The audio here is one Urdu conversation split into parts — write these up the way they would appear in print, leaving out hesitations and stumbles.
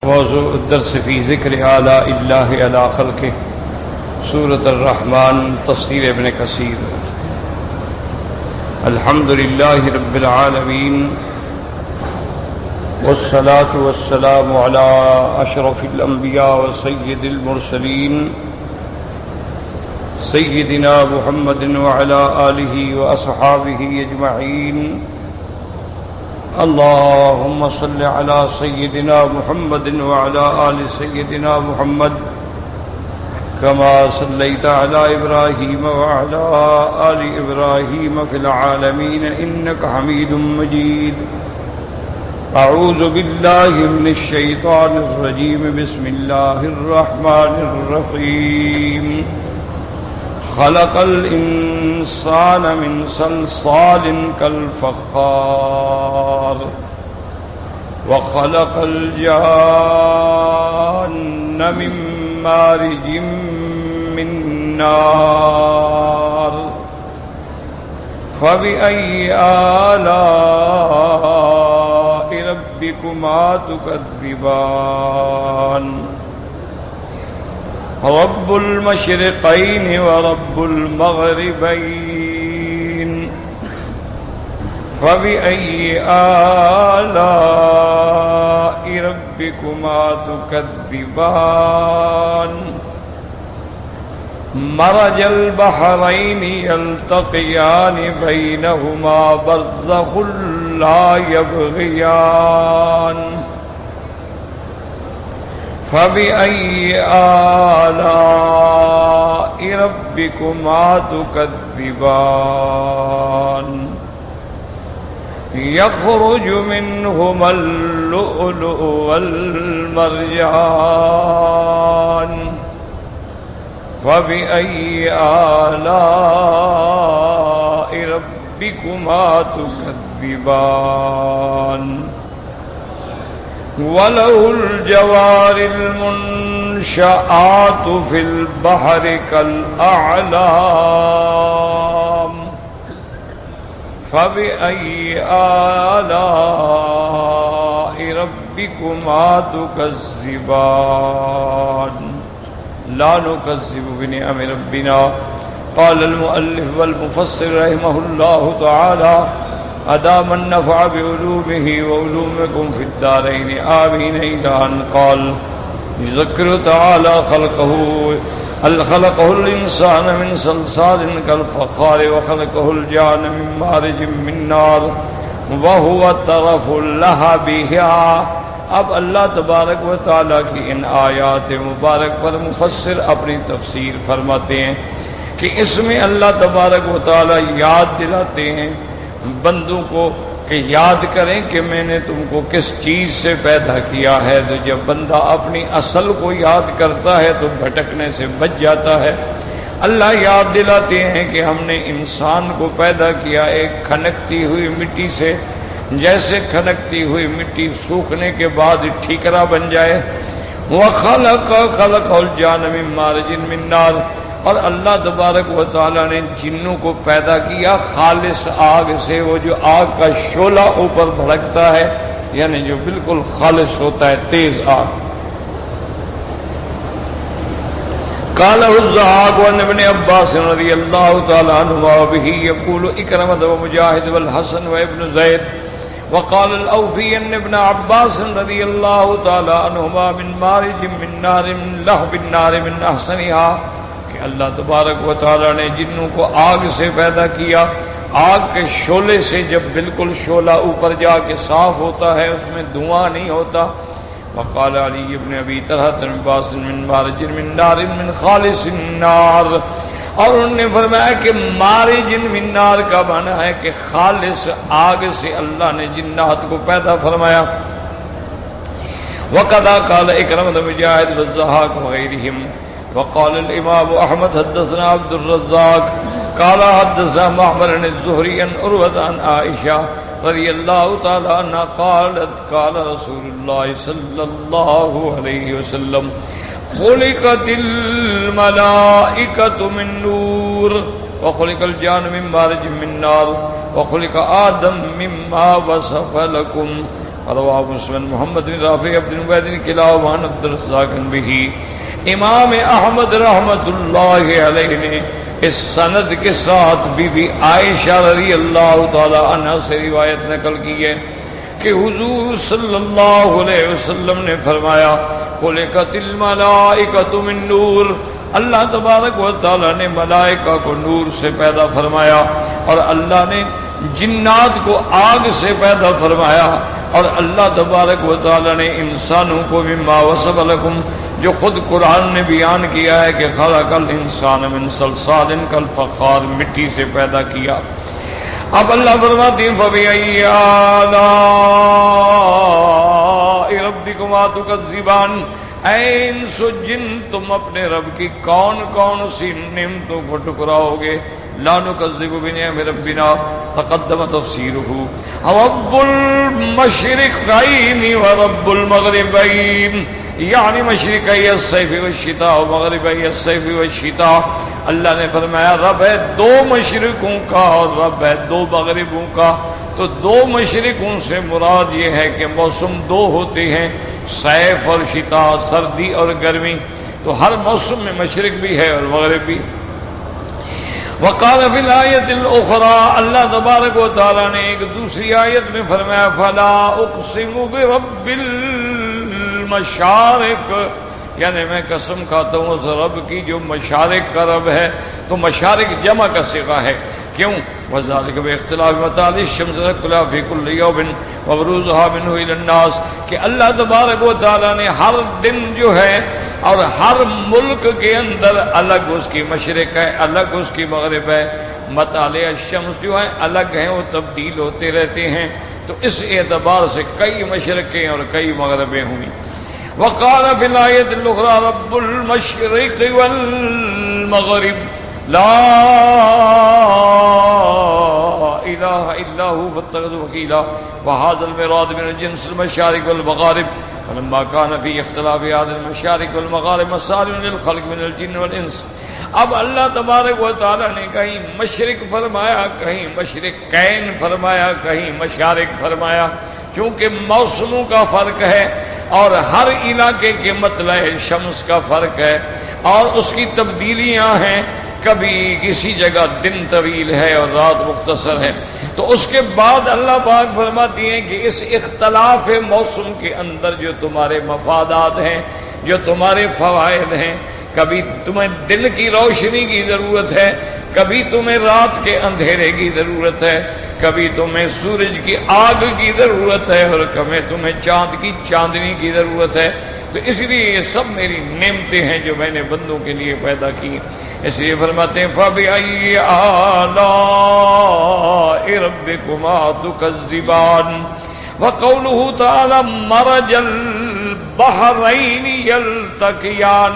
موضوع الدرس في ذكر آلاء الله على خلقه سورة الرحمن تفسير ابن كثير. الحمد لله رب العالمين والصلاة والسلام على أشرف الأنبياء وسيد المرسلين سيدنا محمد وعلى آله وأصحابه أجمعين. اللهم صل على سيدنا محمد وعلى آل سيدنا محمد كما صليت على إبراهيم وعلى آل إبراهيم في العالمين إنك حميد مجيد. أعوذ بالله من الشيطان الرجيم. بسم الله الرحمن الرحيم. خلق الإنسان من صلصال كالفخار وخلق الجان من مارج من نار فبأي آلاء ربكما تكذبان. رب المشرقين ورب المغربين فبأي آلاء ربكما تكذبان. مرج البحرين يلتقيان بينهما برزخ لا يبغيان فبأي آلاء ربكما تكذبان. يخرج منهما اللؤلؤ والمرجان فبأي آلاء ربكما تكذبان. وله الجوار المنشآت في البحر كالأعلام فبأي آلاء ربكما تكذبان. لا نكذب بنعم ربنا. قال المؤلف والمفسر رحمه الله تعالى أدام النفع بعلومه وعلومكم في الدارين آمين. إلى أن قال يذكر تعالى خلقه الإنسان من صلصال كالفخار وخلقه الجان من مارج من نار وهو طرف لهبها. اب اللہ تبارک و تعالیٰ کی ان آیات مبارک پر مفسر اپنی تفسیر فرماتے ہیں کہ اس میں اللہ تبارک و تعالیٰ یاد دلاتے ہیں بندوں کو کہ یاد کریں کہ میں نے تم کو کس چیز سے پیدا کیا ہے. تو جب بندہ اپنی اصل کو یاد کرتا ہے تو بھٹکنے سے بچ جاتا ہے. اللہ یاد دلاتے ہیں کہ ہم نے انسان کو پیدا کیا ایک کھنکتی ہوئی مٹی سے، جیسے کھنکتی ہوئی مٹی سوکھنے کے بعد ٹھیکرا بن جائے. وَخَلَقَ الْجَانَ مِن مَارِجٍ مِّن نَّارٍ. اور اللہ تبارک و تعالیٰ نے جنوں کو پیدا کیا خالص آگ سے، وہ جو آگ کا شعلہ اوپر بھڑکتا ہے، یعنی جو بالکل خالص ہوتا ہے، تیز آگ. قال الزهاق عن ابن عباس رضی اللہ تعالی عنہما وبه يقول اکرمۃ ومجاہد والحسن وابن زید. وقال الاوفی ان ابن عباس رضی اللہ تعالی عنہما من مارج من نار من لهب النار من احسنها، کہ اللہ تبارک و تعالی نے جنوں کو آگ سے پیدا کیا، آگ کے شعلے سے. جب بالکل شعلہ اوپر جا کے صاف ہوتا ہے، اس میں دھواں نہیں ہوتا. وقال علی ابن ابی طلحہ من باس من مارج من نار من خالص النار. اور انہوں نے فرمایا کہ مارج من نار کا معنی ہے کہ خالص آگ سے اللہ نے جنات کو پیدا فرمایا. وقضا قال اکرمۃ مجاہد والضحاک وغیرہم. وقال الامام احمد حدثنا عبد الرزاق قال حدثنا معمر الزهري عن عروة عن عائشة رضی اللہ تعالی عنہ قالت قال رسول اللہ صلی اللہ علیہ وسلم خلقت الملائکۃ من نور وخلق الجان من مارج من نار وخلق آدم مما وصف لكم رواه مسلم محمد بن رافع عبد عبید کلاہما عن عبد الرزاق بہ. امام احمد رحمت اللہ علیہ نے اس سند کے ساتھ بی بی عائشہ رضی اللہ تعالی عنہا سے روایت نقل کی ہے کہ حضور صلی اللہ علیہ وسلم نے فرمایا خلقت الملائکۃ من نور، اللہ تبارک و تعالی نے ملائکہ کو نور سے پیدا فرمایا، اور اللہ نے جنات کو آگ سے پیدا فرمایا، اور اللہ تبارک و تعالی نے انسانوں کو مما وصف لکم، جو خود قرآن نے بیان کیا ہے کہ خلق الانسان من صلصال کالفخار، مٹی سے پیدا کیا. اب اللہ فرماتے ہیں فَبِأَيِّ آلَاءِ رَبِّكُمَا تُكَذِّبَانِ، اے انس و جن تم اپنے رب کی کون کون سی نعمتوں کو ٹکراؤ گے. لا نکذب بنعم ربنا تقدم تفسیرہ. رب المشرقین ورب المغربین، یعنی مشرقی الصیف والشتاء و مغربی الصیف والشتاء. اللہ نے فرمایا رب ہے دو مشرقوں کا اور رب ہے دو مغربوں کا. تو دو مشرقوں سے مراد یہ ہے کہ موسم دو ہوتے ہیں، صیف اور شتاء، سردی اور گرمی. تو ہر موسم میں مشرق بھی ہے اور مغرب بھی. وقال فی الآیت الاخری، اللہ تبارک و تعالی نے ایک دوسری آیت میں فرمایا فلا اقسم برب المشارق، یعنی میں قسم کھاتا ہوں اس رب کی جو مشارق کا رب ہے. تو مشارق جمع کا صیغہ ہے، کیوں؟ وذالک باختلاف مطالع الشمس تأکلها فی کل یوم وبروزها منه الی الناس، کہ اللہ تبارک و تعالی نے ہر دن جو ہے اور ہر ملک کے اندر الگ اس کی مشرق ہے، الگ اس کی مغرب ہے. مطالع الشمس جو ہیں الگ ہیں، وہ تبدیل ہوتے رہتے ہیں. تو اس اعتبار سے کئی مشرقیں اور کئی مغربیں ہوئیں. وقال فی الآیت الاخری رب المشرق والمغرب لا الہ الا هو فاتخذوا وکیلا. وهذا المراد من الجنس المشارق والمغارب. فلما كان في اختلاف هذه المشارق والمغارب مسالم للخلق من الجن والانس. اب اللہ تبارک و تعالی نے کہیں مشرق فرمایا، کہیں مشرقین فرمایا، کہیں مشارق فرمایا، چونکہ موسموں کا فرق ہے اور ہر علاقے کے مطلع شمس کا فرق ہے اور اس کی تبدیلیاں ہیں. کبھی کسی جگہ دن طویل ہے اور رات مختصر ہے. تو اس کے بعد اللہ پاک فرماتی ہیں کہ اس اختلاف موسم کے اندر جو تمہارے مفادات ہیں، جو تمہارے فوائد ہیں، کبھی تمہیں دن کی روشنی کی ضرورت ہے، کبھی تمہیں رات کے اندھیرے کی ضرورت ہے، کبھی تمہیں سورج کی آگ کی ضرورت ہے اور کبھی تمہیں چاند کی چاندنی کی ضرورت ہے. تو اس لیے یہ سب میری نعمتیں ہیں جو میں نے بندوں کے لیے پیدا کی. اس لیے فرماتے ہیں فَبِأَيِّ آلَاءِ رَبِّكُمَا تُكَذِّبَانِ. وَقَوْلُهُ تَعَالَى مَرَجَ الْبَحْرَيْنِ يَلْتَقِيَانِ.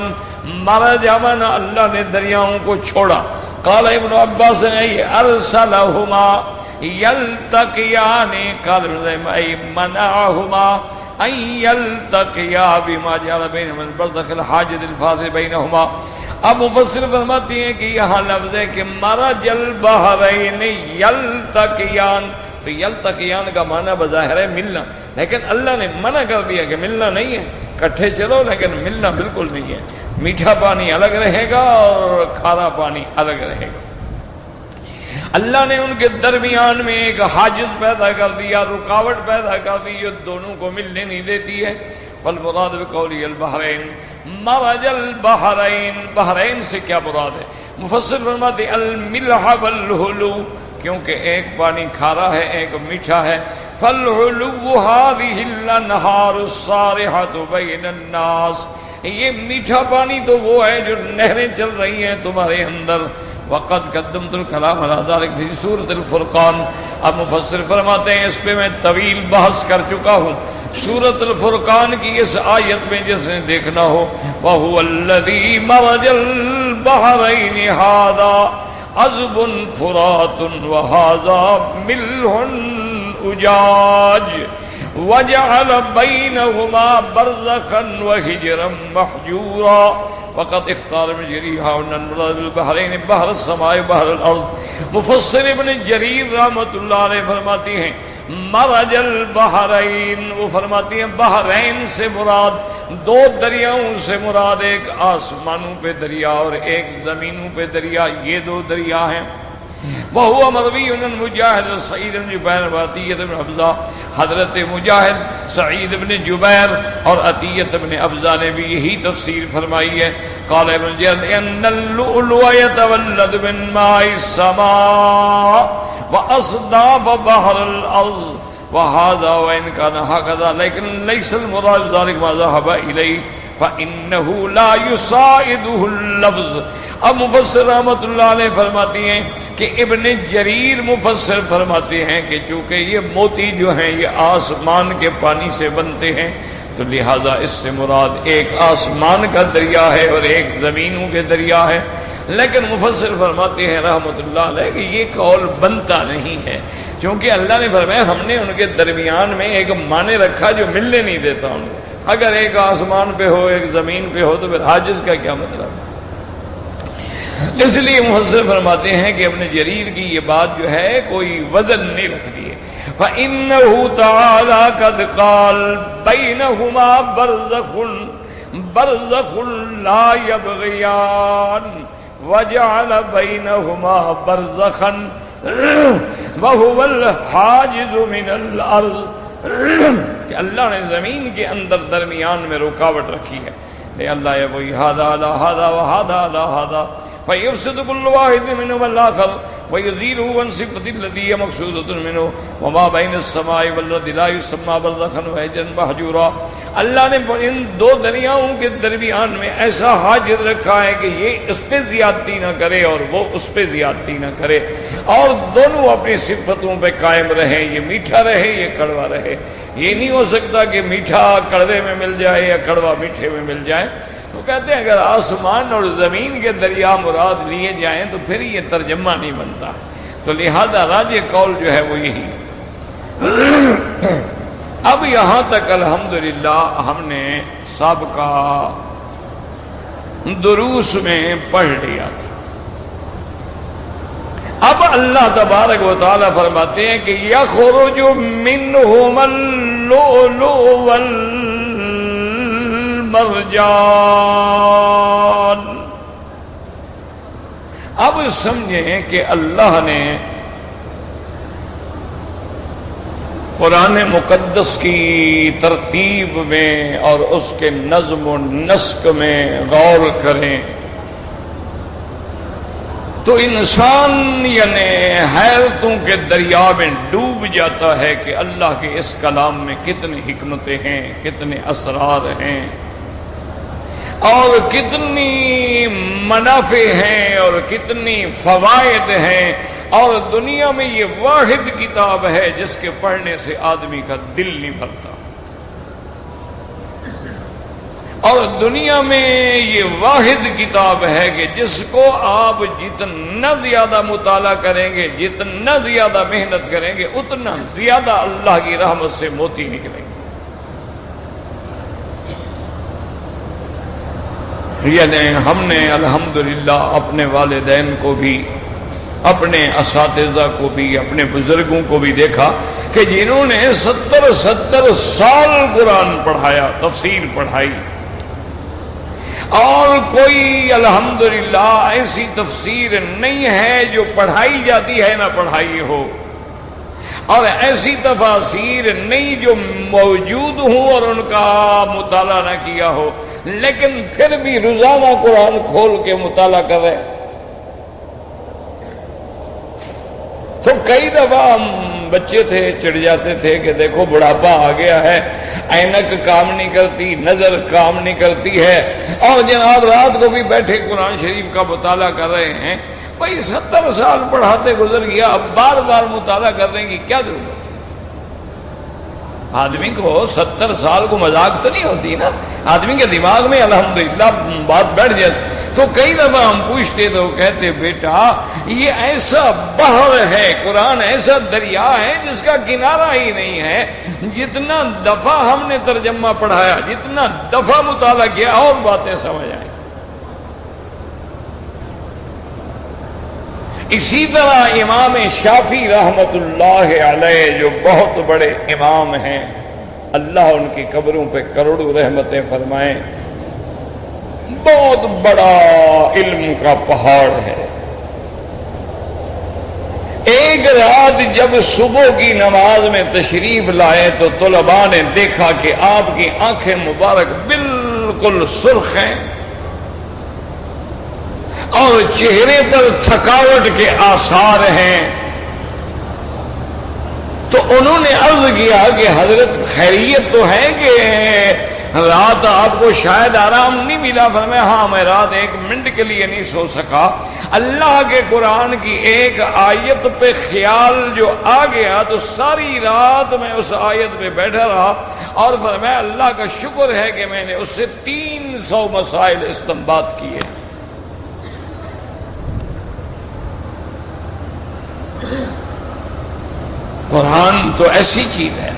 مرج من اللہ نے دریاؤں کو چھوڑا. قال ابن عباس ارسلهما يلتقيان، قال ابن منعهما ان يلتقيا بما جعل بينهما البرزخ الحاجز الفاصل بينهما. اب مفسر فرماتے ہیں کہ یہاں لفظ ہے کہ مرج البحرین یلتقیان. تو یلتقیان کا معنی بظاہر ہے ملنا، لیکن اللہ نے منع کر دیا کہ ملنا نہیں ہے، کٹھے چلو لیکن ملنا بالکل نہیں ہے. میٹھا پانی الگ رہے گا اور کھارا پانی الگ رہے گا. اللہ نے ان کے درمیان میں ایک حاجز پیدا کر دیا، رکاوٹ پیدا کر دی جو دونوں کو ملنے نہیں دیتی ہے. والمراد بقولی البحرین مرج البحرین. بحرین سے کیا مراد ہے؟ مفسر فرماتے الملح والحلو، کیونکہ ایک پانی کھارا ہے ایک میٹھا ہے. فالحلو هذه الانہار الصارحة بین الناس. یہ میٹھا پانی تو وہ ہے جو نہریں چل رہی ہیں تمہارے اندر. وقد قدمت الکلام علی ذلک فی سورۃ الفرقان. اب مفسر فرماتے ہیں اس پہ میں طویل بحث کر چکا ہوں سورۃ الفرقان کی اس آیت میں، جس نے دیکھنا ہو. وَهُوَ الَّذِي مَرَجَ الْبَحْرَيْنِ هَذَا عَذْبٌ فُرَاتٌ وَهَذَا مِلْحٌ أُجَاجٌ وَجَعَلَ بَيْنَهُمَا بَرْزَخًا وَحِجْرًا مَحْجُورًا. وقد اختار ابن جریر ان المراد بالبحرین بحر السماء بحر الارض. مفسر ابن جریر رحمۃ اللہ علیہ فرماتی ہیں مرج البحرین، وہ فرماتی ہیں بحرین سے مراد دو دریاؤں سے مراد، ایک آسمانوں پہ دریا اور ایک زمینوں پہ دریا، یہ دو دریا ہیں۔ وہو مروی عن مجاہد سعید بن جبیر و عطیہ بن حفظہ، حضرت مجاہد، سعید بن جبیر اور عطیہ بن حفظہ نے بھی یہی تفسیر فرمائی ہے۔ قال ابن جریر ان اللؤلؤ يتولد من ماء السماء واصداف بحر الارض وهذا وان كان هكذا لیکن ليس المراد ذلك ما ذهب اليه فانه لا يساعده اللفظ۔ اب مفسر رحمۃ اللہ علیہ فرماتی ہیں کہ ابن جریر مفسر فرماتے ہیں کہ چونکہ یہ موتی جو ہیں یہ آسمان کے پانی سے بنتے ہیں تو لہذا اس سے مراد ایک آسمان کا دریا ہے اور ایک زمینوں کے دریا ہے۔ لیکن مفسر فرماتے ہیں رحمۃ اللہ علیہ کہ یہ قول بنتا نہیں ہے، کیونکہ اللہ نے فرمایا ہم نے ان کے درمیان میں ایک معنی رکھا جو ملنے نہیں دیتا ان کو۔ اگر ایک آسمان پہ ہو ایک زمین پہ ہو تو پھر حاجز کا کیا مطلب؟ اس لیے مفسر فرماتے ہیں کہ ابن جریر کی یہ بات جو ہے کوئی وزن نہیں رکھتی ہے۔ فَإِنَّهُ تَعَالَى قَدْ قَالَ بَيْنَهُمَا بَرْزَخٌ لَا يَبْغِيَانِ وَجَعَلَ بَيْنَهُمَا بَرْزَخًا وَهُوَ الْحَاجِزُ مِنَ الْأَرْضِ، کہ اللہ نے زمین کے اندر درمیان میں رکاوٹ رکھی ہے، اللہ یہ وہی هذا على هذا وهذا على هذا فيفسد كل واحد منهما الآخر ويزيله عن صفة الذي هي مقصودة منه وما بين السماء والارض لا يسمى برزخا وحجرا محجورا۔ اللہ نے ان دو دریاؤں کے درمیان میں ایسا حاجز رکھا ہے کہ یہ اس پہ زیادتی نہ کرے اور وہ اس پہ زیادتی نہ کرے، اور دونوں اپنی صفتوں پہ قائم رہیں، یہ میٹھا رہے یہ کڑوا رہے۔ یہ نہیں ہو سکتا کہ میٹھا کڑوے میں مل جائے یا کڑوا میٹھے میں مل جائے۔ تو کہتے ہیں اگر آسمان اور زمین کے دریا مراد لیے جائیں تو پھر یہ ترجمہ نہیں بنتا، تو لہذا راجح قول جو ہے وہ یہی۔ اب یہاں تک الحمدللہ ہم نے سابقہ دروس میں پڑھ لیا تھا۔ اب اللہ تبارک و تعالی فرماتے ہیں کہ یخرج منہم اللؤلؤ والمرجان۔ اب سمجھیں کہ اللہ نے قرآن مقدس کی ترتیب میں اور اس کے نظم و نسق میں غور کریں تو انسان یعنی حیرتوں کے دریا میں ڈوب جاتا ہے کہ اللہ کے اس کلام میں کتنی حکمتیں ہیں، کتنے اسرار ہیں اور کتنی منافع ہیں اور کتنی فوائد ہیں، اور دنیا میں یہ واحد کتاب ہے جس کے پڑھنے سے آدمی کا دل نہیں بھرتا، اور دنیا میں یہ واحد کتاب ہے کہ جس کو آپ جتنا زیادہ مطالعہ کریں گے، جتنا زیادہ محنت کریں گے، اتنا زیادہ اللہ کی رحمت سے موتی نکلیں گے۔ یعنی ہم نے الحمدللہ اپنے والدین کو بھی، اپنے اساتذہ کو بھی، اپنے بزرگوں کو بھی دیکھا کہ جنہوں نے 70 سال قرآن پڑھایا، تفسیر پڑھائی، اور کوئی الحمدللہ ایسی تفسیر نہیں ہے جو پڑھائی جاتی ہے نہ پڑھائی ہو، اور ایسی تفاسیر نہیں جو موجود ہوں اور ان کا مطالعہ نہ کیا ہو، لیکن پھر بھی روزانہ قرآن کھول کے مطالعہ کر رہے۔ تو کئی دفعہ ہم بچے تھے چڑھ جاتے تھے کہ دیکھو بڑھاپا آ گیا ہے، اینک کام نہیں کرتی، نظر کام نہیں کرتی ہے، اور جناب رات کو بھی بیٹھے قرآن شریف کا مطالعہ کر رہے ہیں۔ بھائی 70 سال پڑھاتے گزر گیا، اب بار بار مطالعہ کرنے کی کیا ضرورت ہے؟ آدمی کو 70 سال کو مذاق تو نہیں ہوتی نا، آدمی کے دماغ میں الحمدللہ بات بیٹھ جاتی۔ تو کئی دفعہ ہم پوچھتے تو کہتے بیٹا یہ ایسا بحر ہے، قرآن ایسا دریا ہے جس کا کنارہ ہی نہیں ہے، جتنا دفعہ ہم نے ترجمہ پڑھایا، جتنا دفعہ مطالعہ کیا اور باتیں سمجھ آئیں۔ اسی طرح امام شافعی رحمت اللہ علیہ جو بہت بڑے امام ہیں، اللہ ان کی قبروں پہ کروڑوں رحمتیں فرمائیں، بہت بڑا علم کا پہاڑ ہے۔ ایک رات جب صبح کی نماز میں تشریف لائے تو طلباء نے دیکھا کہ آپ کی آنکھیں مبارک بالکل سرخ ہیں اور چہرے پر تھکاوٹ کے آثار ہیں۔ تو انہوں نے عرض کیا کہ حضرت خیریت تو ہے کہ رات آپ کو شاید آرام نہیں ملا؟ فرمایا ہاں میں رات 1 منٹ کے لیے نہیں سو سکا، اللہ کے قرآن کی ایک آیت پہ خیال جو آ گیا تو ساری رات میں اس آیت پہ بیٹھا رہا، اور فرمایا اللہ کا شکر ہے کہ میں نے اس سے 300 مسائل استنباط کیے۔ قرآن تو ایسی چیز ہے۔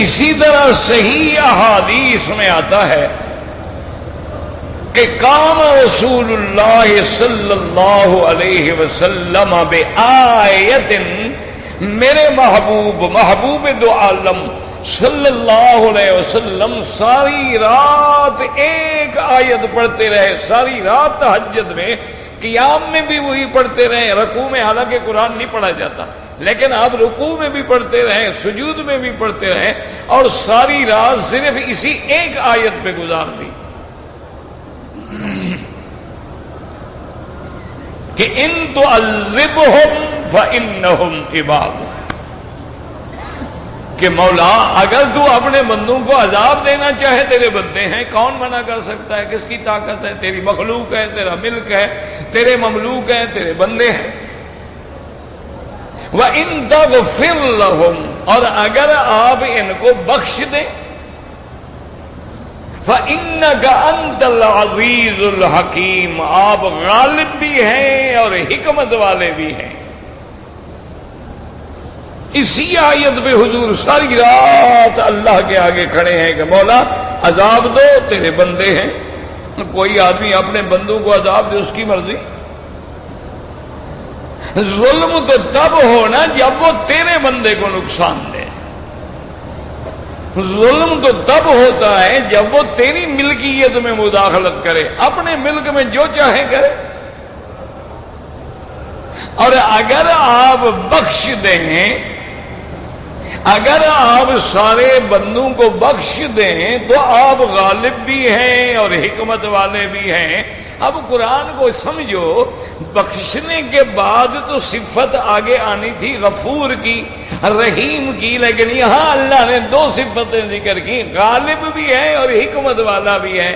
اسی طرح صحیح احادیث میں آتا ہے کہ کام رسول اللہ صلی اللہ علیہ وسلم بآیت، میرے محبوب دو عالم صلی اللہ علیہ وسلم ساری رات ایک آیت پڑھتے رہے، ساری رات تہجد میں، قیام میں بھی وہی پڑھتے رہے، رکوع میں حالانکہ قرآن نہیں پڑھا جاتا لیکن آپ رکوع میں بھی پڑھتے رہے، سجود میں بھی پڑھتے رہے، اور ساری رات صرف اسی ایک آیت پہ گزار دی کہ ان تعذبہم فانہم عبادک، کہ مولا اگر تو اپنے بندوں کو عذاب دینا چاہے تیرے بندے ہیں، کون منع کر سکتا ہے؟ کس کی طاقت ہے؟ تیری مخلوق ہے، تیرا ملک ہے، تیرے مملوک ہیں، تیرے بندے ہیں۔ وَإِن تَغْفِرْ لَهُمْ، اور اگر آپ ان کو بخش دیں، فَإِنَّكَ أَنْتَ الْعَزِيزُ الْحَكِيمُ، آپ غالب بھی ہیں اور حکمت والے بھی ہیں۔ اسی آیت پہ حضور ساری رات اللہ کے آگے کھڑے ہیں کہ مولا عذاب دو، تیرے بندے ہیں۔ کوئی آدمی اپنے بندوں کو عذاب دے، اس کی مرضی۔ ظلم تو تب ہونا جب وہ تیرے بندے کو نقصان دے، ظلم تو تب ہوتا ہے جب وہ تیری ملکیت میں مداخلت کرے، اپنے ملک میں جو چاہے کرے۔ اور اگر آپ بخش دیں، اگر آپ سارے بندوں کو بخش دیں تو آپ غالب بھی ہیں اور حکمت والے بھی ہیں۔ اب قرآن کو سمجھو، بخشنے کے بعد تو صفت آگے آنی تھی غفور کی، رحیم کی، لیکن یہاں اللہ نے 2 صفتیں ذکر کی، غالب بھی ہے اور حکمت والا بھی ہے۔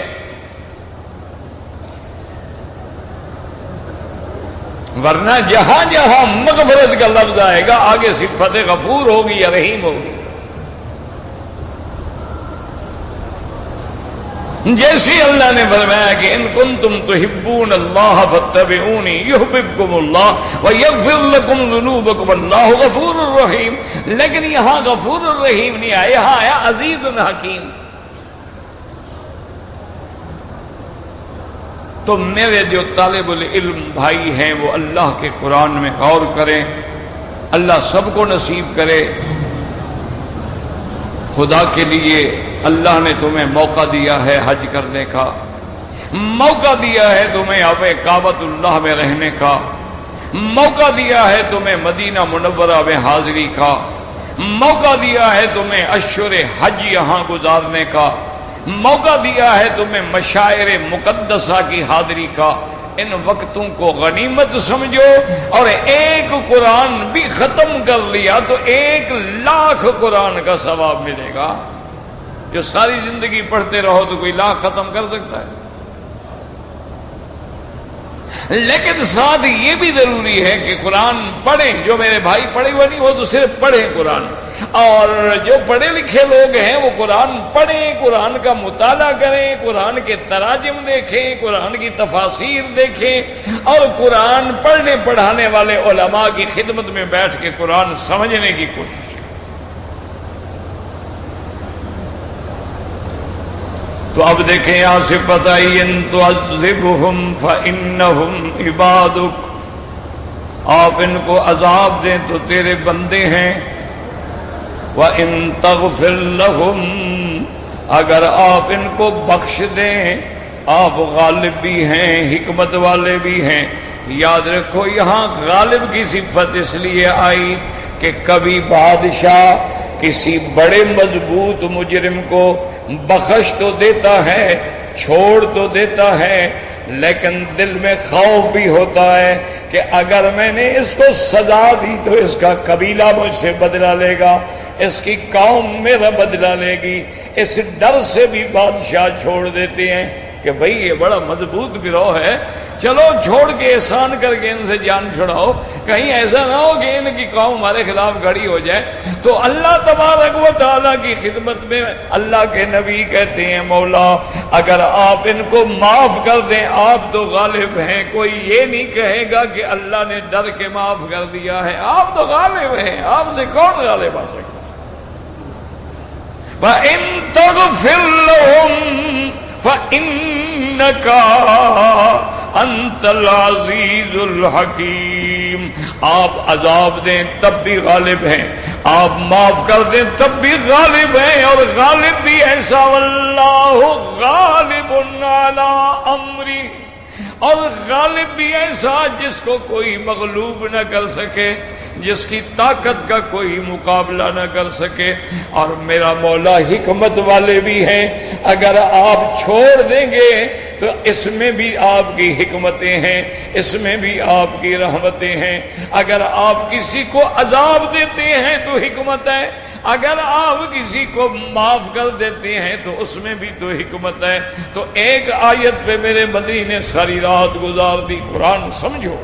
ورنہ جہاں جہاں مغفرت کا لفظ آئے گا آگے صفت غفور ہوگی یا رحیم ہوگی۔ جیسے اللہ نے فرمایا کہ ان کنتم تحبون اللہ فاتبعونی یحببکم اللہ ویغفر لکم ذنوبکم اللہ غفور الرحیم، لیکن یہاں غفور الرحیم نہیں آیا، یہاں آیا عزیز الحکیم۔ تو میرے جو طالب العلم بھائی ہیں وہ اللہ کے قرآن میں غور کریں، اللہ سب کو نصیب کرے۔ خدا کے لیے اللہ نے تمہیں موقع دیا ہے حج کرنے کا، موقع دیا ہے تمہیں اب کعبۃ اللہ میں رہنے کا، موقع دیا ہے تمہیں مدینہ منورہ میں حاضری کا، موقع دیا ہے تمہیں اشہر حج یہاں گزارنے کا، موقع دیا ہے تمہیں مشاعر مقدسہ کی حاضری کا۔ ان وقتوں کو غنیمت سمجھو، اور ایک قرآن بھی ختم کر لیا تو 1,00,000 قرآن کا ثواب ملے گا۔ جو ساری زندگی پڑھتے رہو تو کوئی 1,00,000 ختم کر سکتا ہے؟ لیکن ساتھ یہ بھی ضروری ہے کہ قرآن پڑھیں۔ جو میرے بھائی پڑھے ہوئے نہیں وہ تو صرف پڑھیں قرآن، اور جو پڑھے لکھے لوگ ہیں وہ قرآن پڑھیں، قرآن کا مطالعہ کریں، قرآن کے تراجم دیکھیں، قرآن کی تفاسیر دیکھیں، اور قرآن پڑھنے پڑھانے والے علماء کی خدمت میں بیٹھ کے قرآن سمجھنے کی کوشش کریں۔ تو اب دیکھیں یہاں سے پتہ ان تعذبہم فانہم عبادک، آپ ان کو عذاب دیں تو تیرے بندے ہیں، وَإِن تَغْفِرْ لَهُمْ، اگر آپ ان کو بخش دیں، آپ غالب بھی ہیں، حکمت والے بھی ہیں۔ یاد رکھو یہاں غالب کی صفت اس لیے آئی کہ کبھی بادشاہ کسی بڑے مضبوط مجرم کو بخش تو دیتا ہے، چھوڑ تو دیتا ہے، لیکن دل میں خوف بھی ہوتا ہے کہ اگر میں نے اس کو سزا دی تو اس کا قبیلہ مجھ سے بدلہ لے گا، اس کی قوم میرا بدلہ لے گی۔ اس ڈر سے بھی بادشاہ چھوڑ دیتے ہیں کہ بھئی یہ بڑا مضبوط گروہ ہے، چلو چھوڑ کے احسان کر کے ان سے جان چھڑاؤ، کہیں ایسا نہ ہو کہ ان کی قوم ہمارے خلاف کھڑی ہو جائے۔ تو اللہ تبارک و تعالیٰ کی خدمت میں اللہ کے نبی کہتے ہیں مولا اگر آپ ان کو معاف کر دیں، آپ تو غالب ہیں، کوئی یہ نہیں کہے گا کہ اللہ نے ڈر کے معاف کر دیا ہے، آپ تو غالب ہیں، آپ سے کون غالب آ سکتا؟ وَإِن تَغْفِرْ لَهُمْ فَإِنَّكَ أَنْتَ الْعَزِيزُ الْحَكِيمُ۔ آپ عذاب دیں تب بھی غالب ہیں، آپ معاف کر دیں تب بھی غالب ہیں، اور غالب بھی ایسا واللہ غالب علی امری، اور غالب بھی ایسا جس کو کوئی مغلوب نہ کر سکے، جس کی طاقت کا کوئی مقابلہ نہ کر سکے۔ اور میرا مولا حکمت والے بھی ہیں، اگر آپ چھوڑ دیں گے تو اس میں بھی آپ کی حکمتیں ہیں، اس میں بھی آپ کی رحمتیں ہیں۔ اگر آپ کسی کو عذاب دیتے ہیں تو حکمت ہے، اگر آپ کسی کو معاف کر دیتے ہیں تو اس میں بھی تو حکمت ہے۔ تو ایک آیت پہ میرے مدنی نے ساری رات گزار دی۔ قرآن سمجھو،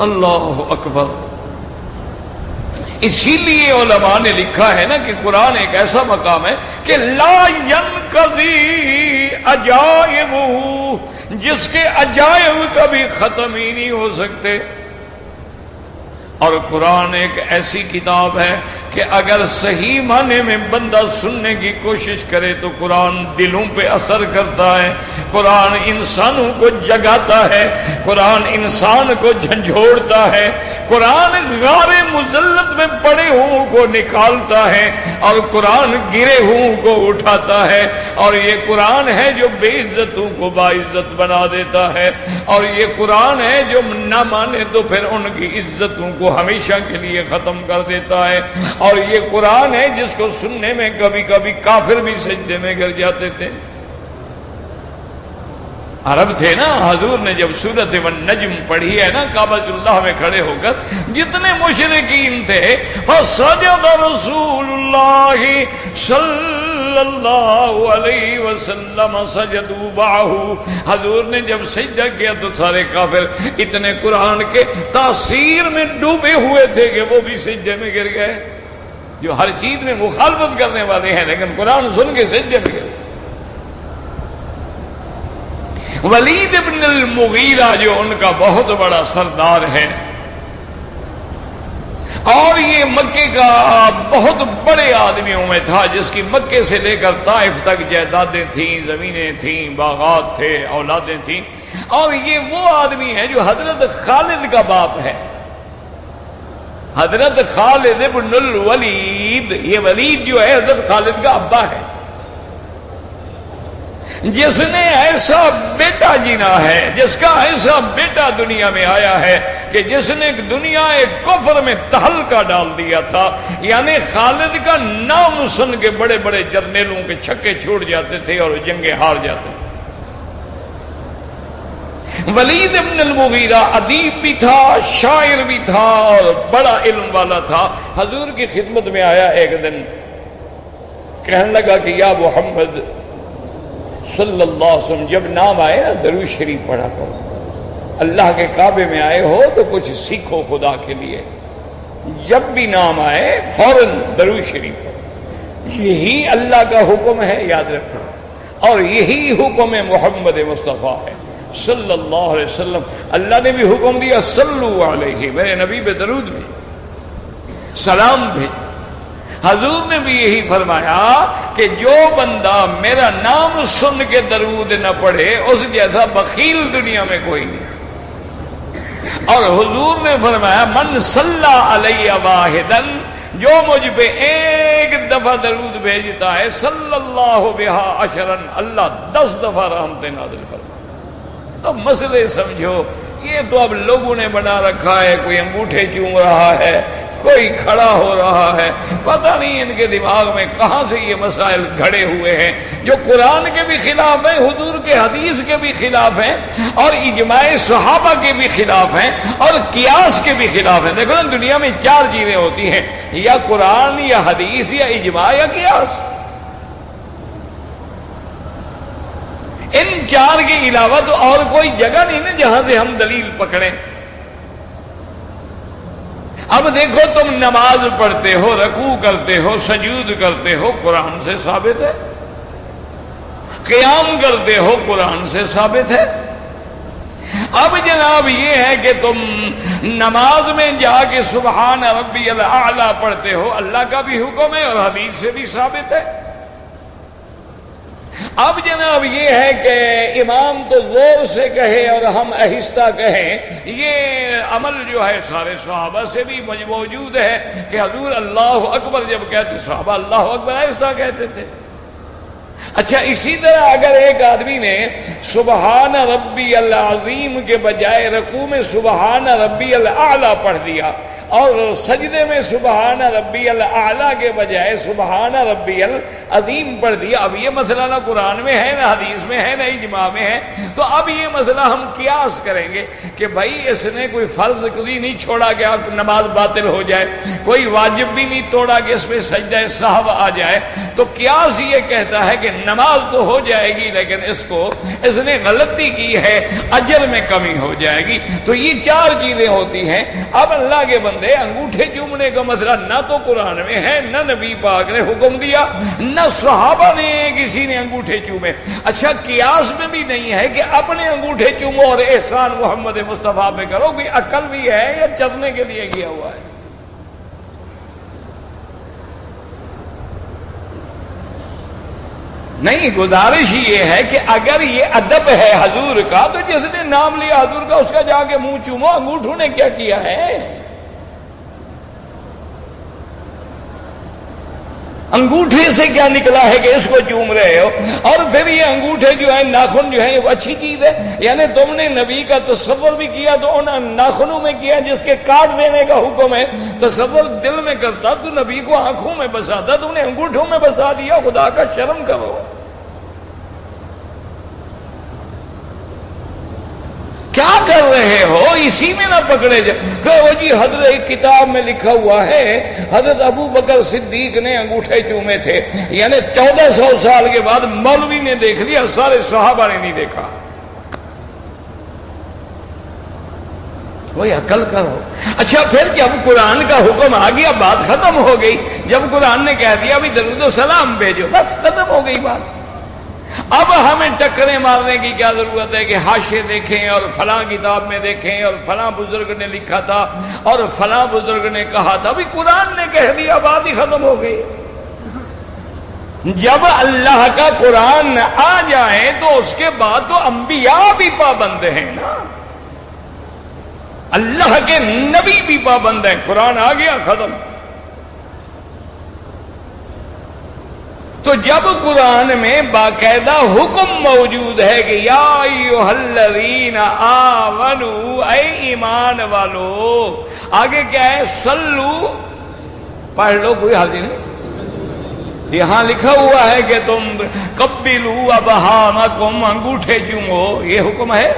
اللہ اکبر۔ اسی لیے علماء نے لکھا ہے نا کہ قرآن ایک ایسا مقام ہے کہ لا ينقضی عجائبہ، جس کے عجائب کبھی ختم ہی نہیں ہو سکتے۔ اور قرآن ایک ایسی کتاب ہے کہ اگر صحیح معنی میں بندہ سننے کی کوشش کرے تو قرآن دلوں پہ اثر کرتا ہے، قرآن انسانوں کو جگاتا ہے، قرآن انسان کو جھنجھوڑتا ہے، قرآن غار مذلت میں پڑے ہوں کو نکالتا ہے، اور قرآن گرے ہوں کو اٹھاتا ہے، اور یہ قرآن ہے جو بے عزتوں کو باعزت بنا دیتا ہے، اور یہ قرآن ہے جو نہ مانے تو پھر ان کی عزتوں کو ہمیشہ کے لیے ختم کر دیتا ہے، اور یہ قرآن ہے جس کو سننے میں کبھی کبھی کافر بھی سجدے میں گر جاتے تھے۔ عرب تھے نا، حضور نے جب سورۃ والنجم پڑھی ہے نا کعبۃ اللہ میں کھڑے ہو کر، جتنے مشرکین تھے فسجد رسول اللہ صلی اللہ علیہ وسلم سجدوا معه، حضور نے جب سجدہ کیا تو سارے کافر اتنے قرآن کے تاثیر میں ڈوبے ہوئے تھے کہ وہ بھی سجدے میں گر گئے، جو ہر چیز میں مخالفت کرنے والے ہیں لیکن قرآن سن کے سجدے میں گر گئے۔ ولید ابن المغیرہ جو ان کا بہت بڑا سردار ہے، اور یہ مکے کا بہت بڑے آدمیوں میں تھا، جس کی مکے سے لے کر طائف تک جائیدادیں تھیں، زمینیں تھیں، باغات تھے، اولادیں تھیں، اور یہ وہ آدمی ہے جو حضرت خالد کا باپ ہے، حضرت خالد ابن الولید۔ یہ ولید جو ہے حضرت خالد کا ابا ہے، جس نے ایسا بیٹا جینا ہے، جس کا ایسا بیٹا دنیا میں آیا ہے کہ جس نے دنیا ایک کفر میں تہلکہ ڈال دیا تھا، یعنی خالد کا نام سن کے بڑے بڑے جرنیلوں کے چھکے چھوڑ جاتے تھے اور جنگیں ہار جاتے تھے۔ ولید ابن المغیرہ ادیب بھی تھا، شاعر بھی تھا، اور بڑا علم والا تھا۔ حضور کی خدمت میں آیا ایک دن، کہنے لگا کہ یا محمد صلی اللہ علیہ وسلم، جب نام آئے نا درود شریف پڑھا کرو، اللہ کے کعبے میں آئے ہو تو کچھ سیکھو خدا کے لیے، جب بھی نام آئے فوراً درود شریف پڑھو، یہی اللہ کا حکم ہے، یاد رکھو، اور یہی حکم محمد مصطفیٰ ہے صلی اللہ علیہ وسلم۔ اللہ نے بھی حکم دیا صلو علیہ، میرے نبی پہ درود بھی، سلام بھی۔ حضور نے بھی یہی فرمایا کہ جو بندہ میرا نام سن کے درود نہ پڑھے اس جیسا بخیل دنیا میں کوئی نہیں۔ اور حضور نے فرمایا من صلی علی واحدا، جو مجھ پہ ایک دفعہ درود بھیجتا ہے صلی اللہ بہا عشرا، اللہ 10 دفعہ رحمت نازل فرما۔ تو مسئلے سمجھو، یہ تو اب لوگوں نے بنا رکھا ہے، کوئی انگوٹھے چوم رہا ہے، کوئی کھڑا ہو رہا ہے، پتہ نہیں ان کے دماغ میں کہاں سے یہ مسائل گھڑے ہوئے ہیں جو قرآن کے بھی خلاف ہیں، حضور کے حدیث کے بھی خلاف ہیں، اور اجماع صحابہ کے بھی خلاف ہیں، اور قیاس کے بھی خلاف ہیں۔ دیکھو نا، دنیا میں 4 چیزیں ہوتی ہیں، یا قرآن یا حدیث یا اجماع یا قیاس۔ ان 4 کے علاوہ تو اور کوئی جگہ نہیں نا جہاں سے ہم دلیل پکڑیں۔ اب دیکھو، تم نماز پڑھتے ہو، رکوع کرتے ہو، سجود کرتے ہو، قرآن سے ثابت ہے۔ قیام کرتے ہو، قرآن سے ثابت ہے۔ اب جناب یہ ہے کہ تم نماز میں جا کے سبحان ربی الاعلی پڑھتے ہو، اللہ کا بھی حکم ہے اور حدیث سے بھی ثابت ہے۔ اب جناب یہ ہے کہ امام تو زور سے کہے اور ہم آہستہ کہیں، یہ عمل جو ہے سارے صحابہ سے بھی موجود ہے کہ حضور اللہ اکبر جب کہتے، صحابہ اللہ اکبر آہستہ کہتے تھے۔ اچھا، اسی طرح اگر ایک آدمی نے سبحان ربی العظیم کے بجائے رکوع میں سبحان ربی الاعلی پڑھ دیا اور سجدے میں سبحان ربی الاعلی کے بجائے سبحان ربی العظیم پڑھ دیا، اب یہ مسئلہ نہ قرآن میں ہے، نہ حدیث میں ہے، نہ اجماع میں ہے، تو اب یہ مسئلہ ہم قیاس کریں گے کہ بھائی اس نے کوئی فرض کبھی نہیں چھوڑا کہ آپ نماز باطل ہو جائے، کوئی واجب بھی نہیں توڑا کہ اس میں سجدہ سہو آ جائے، تو قیاس یہ کہتا ہے کہ نماز تو ہو جائے گی لیکن اس نے غلطی کی ہے، اجر میں کمی ہو جائے گی۔ تو یہ 4 چیزیں ہوتی ہیں۔ اب اللہ کے بندے، انگوٹھے چومنے کا مسئلہ نہ تو قرآن میں ہے، نہ نبی پاک نے حکم دیا، نہ صحابہ نے کسی نے انگوٹھے چومے۔ اچھا، قیاس میں بھی نہیں ہے کہ اپنے انگوٹھے چومو اور احسان محمد مصطفیٰ پہ کرو، کوئی عقل بھی ہے یا چلنے کے لیے کیا ہوا ہے؟ نہیں، گزارش یہ ہے کہ اگر یہ ادب ہے حضور کا تو جس نے نام لیا حضور کا اس کا جا کے منہ چومو، انگوٹھوں نے کیا کیا ہے؟ انگوٹھے سے کیا نکلا ہے کہ اس کو چوم رہے ہو؟ اور پھر یہ انگوٹھے جو ہیں، ناخن جو ہیں، یہ اچھی چیز ہے؟ یعنی تم نے نبی کا تصور بھی کیا تو ان ناخنوں میں کیا جس کے کاٹ دینے کا حکم ہے، تصور دل میں کرتا تو نبی کو آنکھوں میں بساتا، تم نے انگوٹھوں میں بسا دیا، خدا کا شرم کرو۔ کیا کر رہے ہو؟ اسی میں نہ پکڑے جائے کہ وہ جی حضرت ایک کتاب میں لکھا ہوا ہے حضرت ابو بکر صدیق نے انگوٹھے چومے تھے، یعنی 1400 سال کے بعد مولوی نے دیکھ لیا، سارے صحابہ نے نہیں دیکھا۔ کوئی عقل کرو۔ اچھا، پھر جب قرآن کا حکم آ گیا بات ختم ہو گئی، جب قرآن نے کہہ دیا بھی درود و سلام بھیجو، بس ختم ہو گئی بات۔ اب ہمیں ٹکریں مارنے کی کیا ضرورت ہے کہ حاشیے دیکھیں اور فلاں کتاب میں دیکھیں اور فلاں بزرگ نے لکھا تھا اور فلاں بزرگ نے کہا تھا؟ ابھی قرآن نے کہہ دیا، بات ہی ختم ہو گئی۔ جب اللہ کا قرآن آ جائے تو اس کے بعد تو انبیاء بھی پابند ہیں نا، اللہ کے نبی بھی پابند ہیں۔ قرآن آ گیا، ختم۔ تو جب قرآن میں باقاعدہ حکم موجود ہے کہ یا ایھا الذین آمنوا، اے ایمان والو، آگے کیا ہے؟ صلو، پڑھ لو، کوئی حاضر نہیں۔ یہاں لکھا ہوا ہے کہ تم قبلوا ابہامکم، انگوٹھے چومو، یہ حکم ہے۔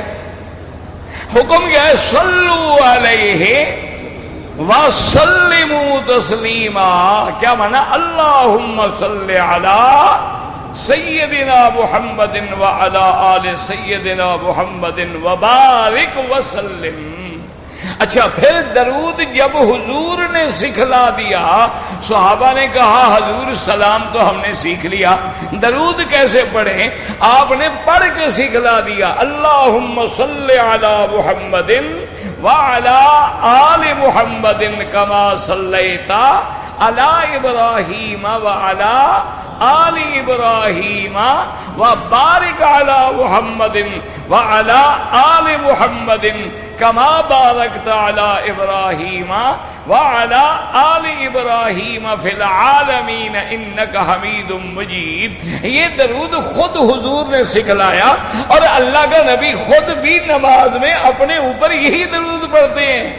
حکم کیا ہے؟ صلو علیہ وَسَلِّمُوا تَسْلِيمًا، کیا مانا؟ اللہم صلی علی سیدنا محمد وعلی آل سیدنا محمد وبارک وسلم۔ اچھا، پھر درود جب حضور نے سکھلا دیا، صحابہ نے کہا حضور سلام تو ہم نے سیکھ لیا، درود کیسے پڑھیں؟ آپ نے پڑھ کے سکھلا دیا، اللہم صلی علی محمد وعلی آل محمد کما صلیت علی ابراہیم وعلی آل ابراہیم وبارک علی محمد وعلی آل محمد کما بارکت علی ابراہیم وعلی آل ابراہیم فی العالمین انک حمید مجید۔ یہ درود خود حضور نے سکھلایا اور اللہ کا نبی خود بھی نماز میں اپنے اوپر یہی درود پڑھتے ہیں۔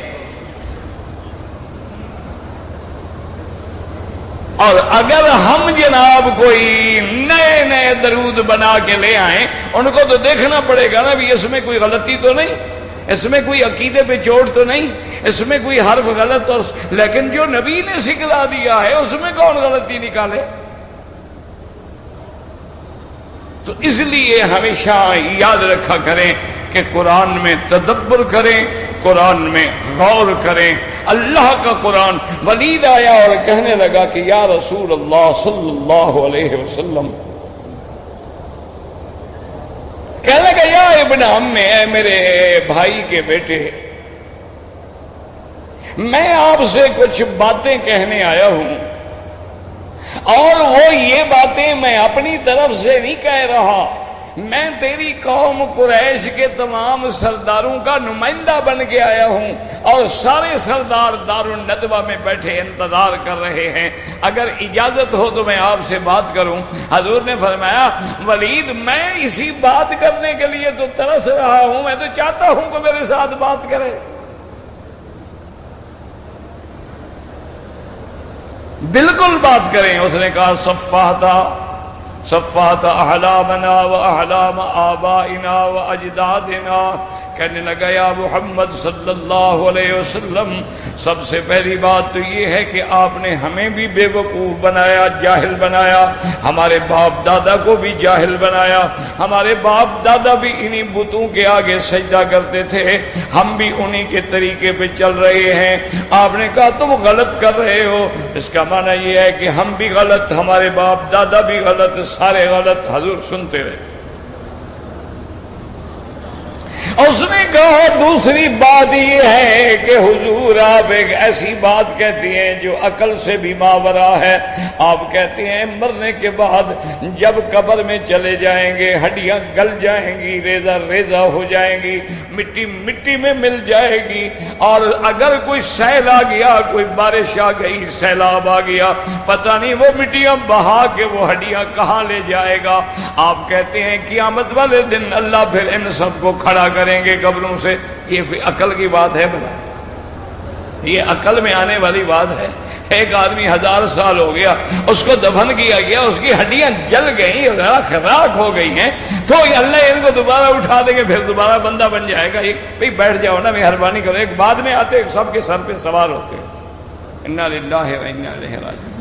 اور اگر ہم جناب کوئی نئے نئے درود بنا کے لے آئیں، ان کو تو دیکھنا پڑے گا نا بھی اس میں کوئی غلطی تو نہیں، اس میں کوئی عقیدے پہ چوٹ تو نہیں، اس میں کوئی حرف غلط، اور لیکن جو نبی نے سکھلا دیا ہے اس میں کون غلطی نکالے؟ تو اس لیے ہمیشہ یاد رکھا کریں کہ قرآن میں تدبر کریں، قرآن میں غور کریں۔ اللہ کا قرآن، ولید آیا اور کہنے لگا کہ یا رسول اللہ صلی اللہ علیہ وسلم، کہنے لگا یا ابن عم، اے میرے بھائی کے بیٹے، میں آپ سے کچھ باتیں کہنے آیا ہوں، اور وہ یہ باتیں میں اپنی طرف سے نہیں کہہ رہا، میں تیری قوم قریش کے تمام سرداروں کا نمائندہ بن کے آیا ہوں، اور سارے سردار دار الندوہ میں بیٹھے انتظار کر رہے ہیں، اگر اجازت ہو تو میں آپ سے بات کروں۔ حضور نے فرمایا ولید، میں اسی بات کرنے کے لیے تو ترس رہا ہوں، میں تو چاہتا ہوں کہ میرے ساتھ بات کرے۔ بالکل بات کریں۔ اس نے کہا صفات احلامنا و احلام آبائنا و اجدادنا، کہنے لگا یا محمد صلی اللہ علیہ وسلم، سب سے پہلی بات تو یہ ہے کہ آپ نے ہمیں بھی بے وقوف بنایا، جاہل بنایا، ہمارے باپ دادا کو بھی جاہل بنایا، ہمارے باپ دادا بھی انہی بتوں کے آگے سجدہ کرتے تھے، ہم بھی انہی کے طریقے پہ چل رہے ہیں۔ آپ نے کہا تم غلط کر رہے ہو، اس کا معنی یہ ہے کہ ہم بھی غلط، ہمارے باپ دادا بھی غلط، سارے غلط۔ حضور سنتے رہے۔ اس نے کہا دوسری بات یہ ہے کہ حضور آپ ایک ایسی بات کہتی ہیں جو عقل سے بھی ماورا ہے، آپ کہتے ہیں مرنے کے بعد جب قبر میں چلے جائیں گے ہڈیاں گل جائیں گی، ریزہ ریزہ ہو جائیں گی، مٹی مٹی میں مل جائے گی، اور اگر کوئی سیل آ گیا، کوئی بارش آ گئی، سیلاب آ گیا، پتہ نہیں وہ مٹیاں بہا کے وہ ہڈیاں کہاں لے جائے گا۔ آپ کہتے ہیں قیامت والے دن اللہ پھر ان سب کو کھڑا کریں گے قبروں سے۔ یہ عقل کی بات ہے بنا، یہ عقل میں آنے والی بات ہے؟ ایک آدمی 1000 سال ہو گیا، اس کو دفن کیا گیا، اس کی ہڈیاں جل گئی، راکھ راکھ ہو گئی ہیں، تو اللہ ان کو دوبارہ اٹھا دیں گے، پھر دوبارہ بندہ بن جائے گا۔ بھئی بیٹھ جاؤ نا، مہربانی کرو۔ ایک بعد میں آتے سب کے سر پہ سوار ہوتے، انا للہ و انا الیہ راجعون،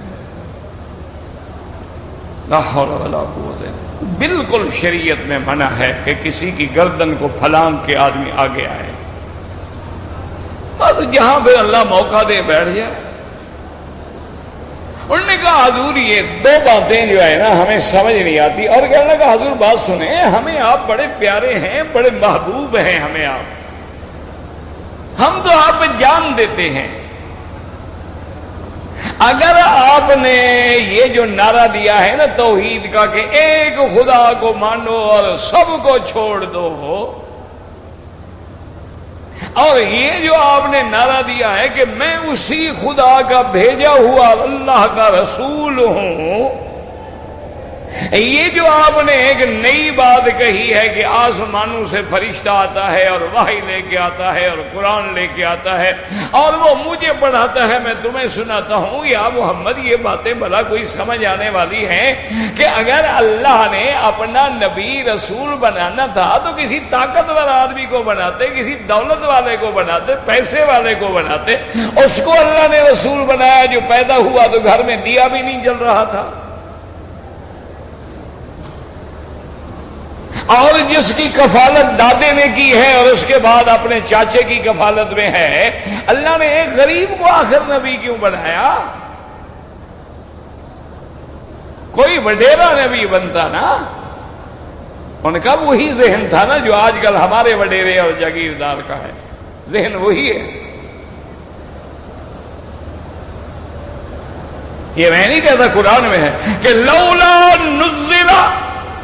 لا حول ولا قوت الا باللہ۔ بالکل شریعت میں منع ہے کہ کسی کی گردن کو پھلانگ کے آدمی آگے آئے، بس جہاں پہ اللہ موقع دے بیٹھ جائے۔ انہوں نے کہا حضور یہ 2 باتیں جو ہے نا ہمیں سمجھ نہیں آتی، اور کہنے لگا حضور بات سنیں، ہمیں آپ بڑے پیارے ہیں، بڑے محبوب ہیں ہمیں آپ، ہم تو آپ پہ جان دیتے ہیں، اگر آپ نے یہ جو نعرہ دیا ہے نا توحید کا کہ ایک خدا کو مانو اور سب کو چھوڑ دو، اور یہ جو آپ نے نعرہ دیا ہے کہ میں اسی خدا کا بھیجا ہوا اللہ کا رسول ہوں، یہ جو آپ نے ایک نئی بات کہی ہے کہ آسمانوں سے فرشتہ آتا ہے اور وحی لے کے آتا ہے اور قرآن لے کے آتا ہے اور وہ مجھے پڑھاتا ہے، میں تمہیں سناتا ہوں، یا محمد یہ باتیں بھلا کوئی سمجھ آنے والی ہیں کہ اگر اللہ نے اپنا نبی رسول بنانا تھا تو کسی طاقتور آدمی کو بناتے، کسی دولت والے کو بناتے، پیسے والے کو بناتے، اس کو اللہ نے رسول بنایا جو پیدا ہوا تو گھر میں دیا بھی نہیں جل رہا تھا، اور جس کی کفالت دادے نے کی ہے اور اس کے بعد اپنے چاچے کی کفالت میں ہے، اللہ نے ایک غریب کو آخر نبی کیوں بنایا؟ کوئی وڈیرا نبی بنتا نا، ان کا وہی ذہن تھا نا جو آج کل ہمارے وڈیرے اور جاگیردار کا ہے، ذہن وہی ہے۔ یہ میں نہیں کہتا، قرآن میں ہے کہ لولا نزل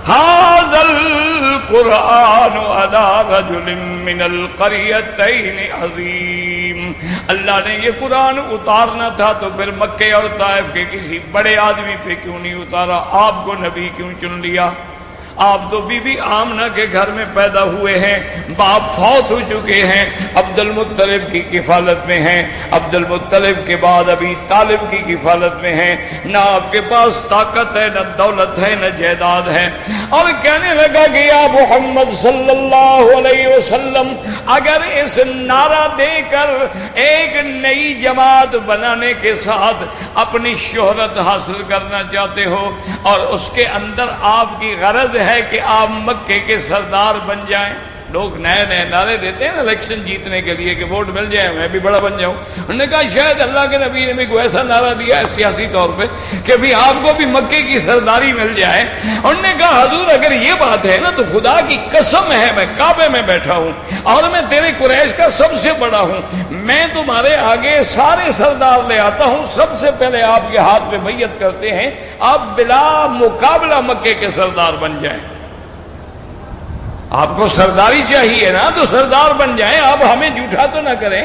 ھذا القرآن علی رجل من القریتین عظیم، اللہ نے یہ قرآن اتارنا تھا تو پھر مکے اور طائف کے کسی بڑے آدمی پہ کیوں نہیں اتارا؟ آپ کو نبی کیوں چن لیا؟ آپ تو بی بی آمنہ کے گھر میں پیدا ہوئے ہیں، باپ فوت ہو چکے ہیں، عبد المطلب کی کفالت میں ہیں، عبد المطلب کے بعد ابی طالب کی کفالت میں ہیں، نہ آپ کے پاس طاقت ہے، نہ دولت ہے، نہ جائیداد ہے، اور کہنے لگا کہ یا محمد صلی اللہ علیہ وسلم اگر اس نعرہ دے کر ایک نئی جماعت بنانے کے ساتھ اپنی شہرت حاصل کرنا چاہتے ہو اور اس کے اندر آپ کی غرض ہے کہ آپ مکے کے سردار بن جائیں، لوگ نئے نئے نعرے دیتے ہیں نا الیکشن جیتنے کے لیے کہ ووٹ مل جائے میں بھی بڑا بن جاؤں، انہوں نے کہا شاید اللہ کے نبی نے بھی کوئی ایسا نعرہ دیا ہے سیاسی طور پہ کہ بھی آپ کو بھی مکے کی سرداری مل جائے۔ انہوں نے کہا حضور اگر یہ بات ہے نا تو خدا کی قسم ہے میں کعبے میں بیٹھا ہوں اور میں تیرے قریش کا سب سے بڑا ہوں، میں تمہارے آگے سارے سردار لے آتا ہوں، سب سے پہلے آپ کے ہاتھ میں بیعت کرتے ہیں، آپ بلا مقابلہ مکے کے سردار بن جائیں۔ آپ کو سرداری چاہیے نا تو سردار بن جائیں، آپ ہمیں جھوٹا تو نہ کریں۔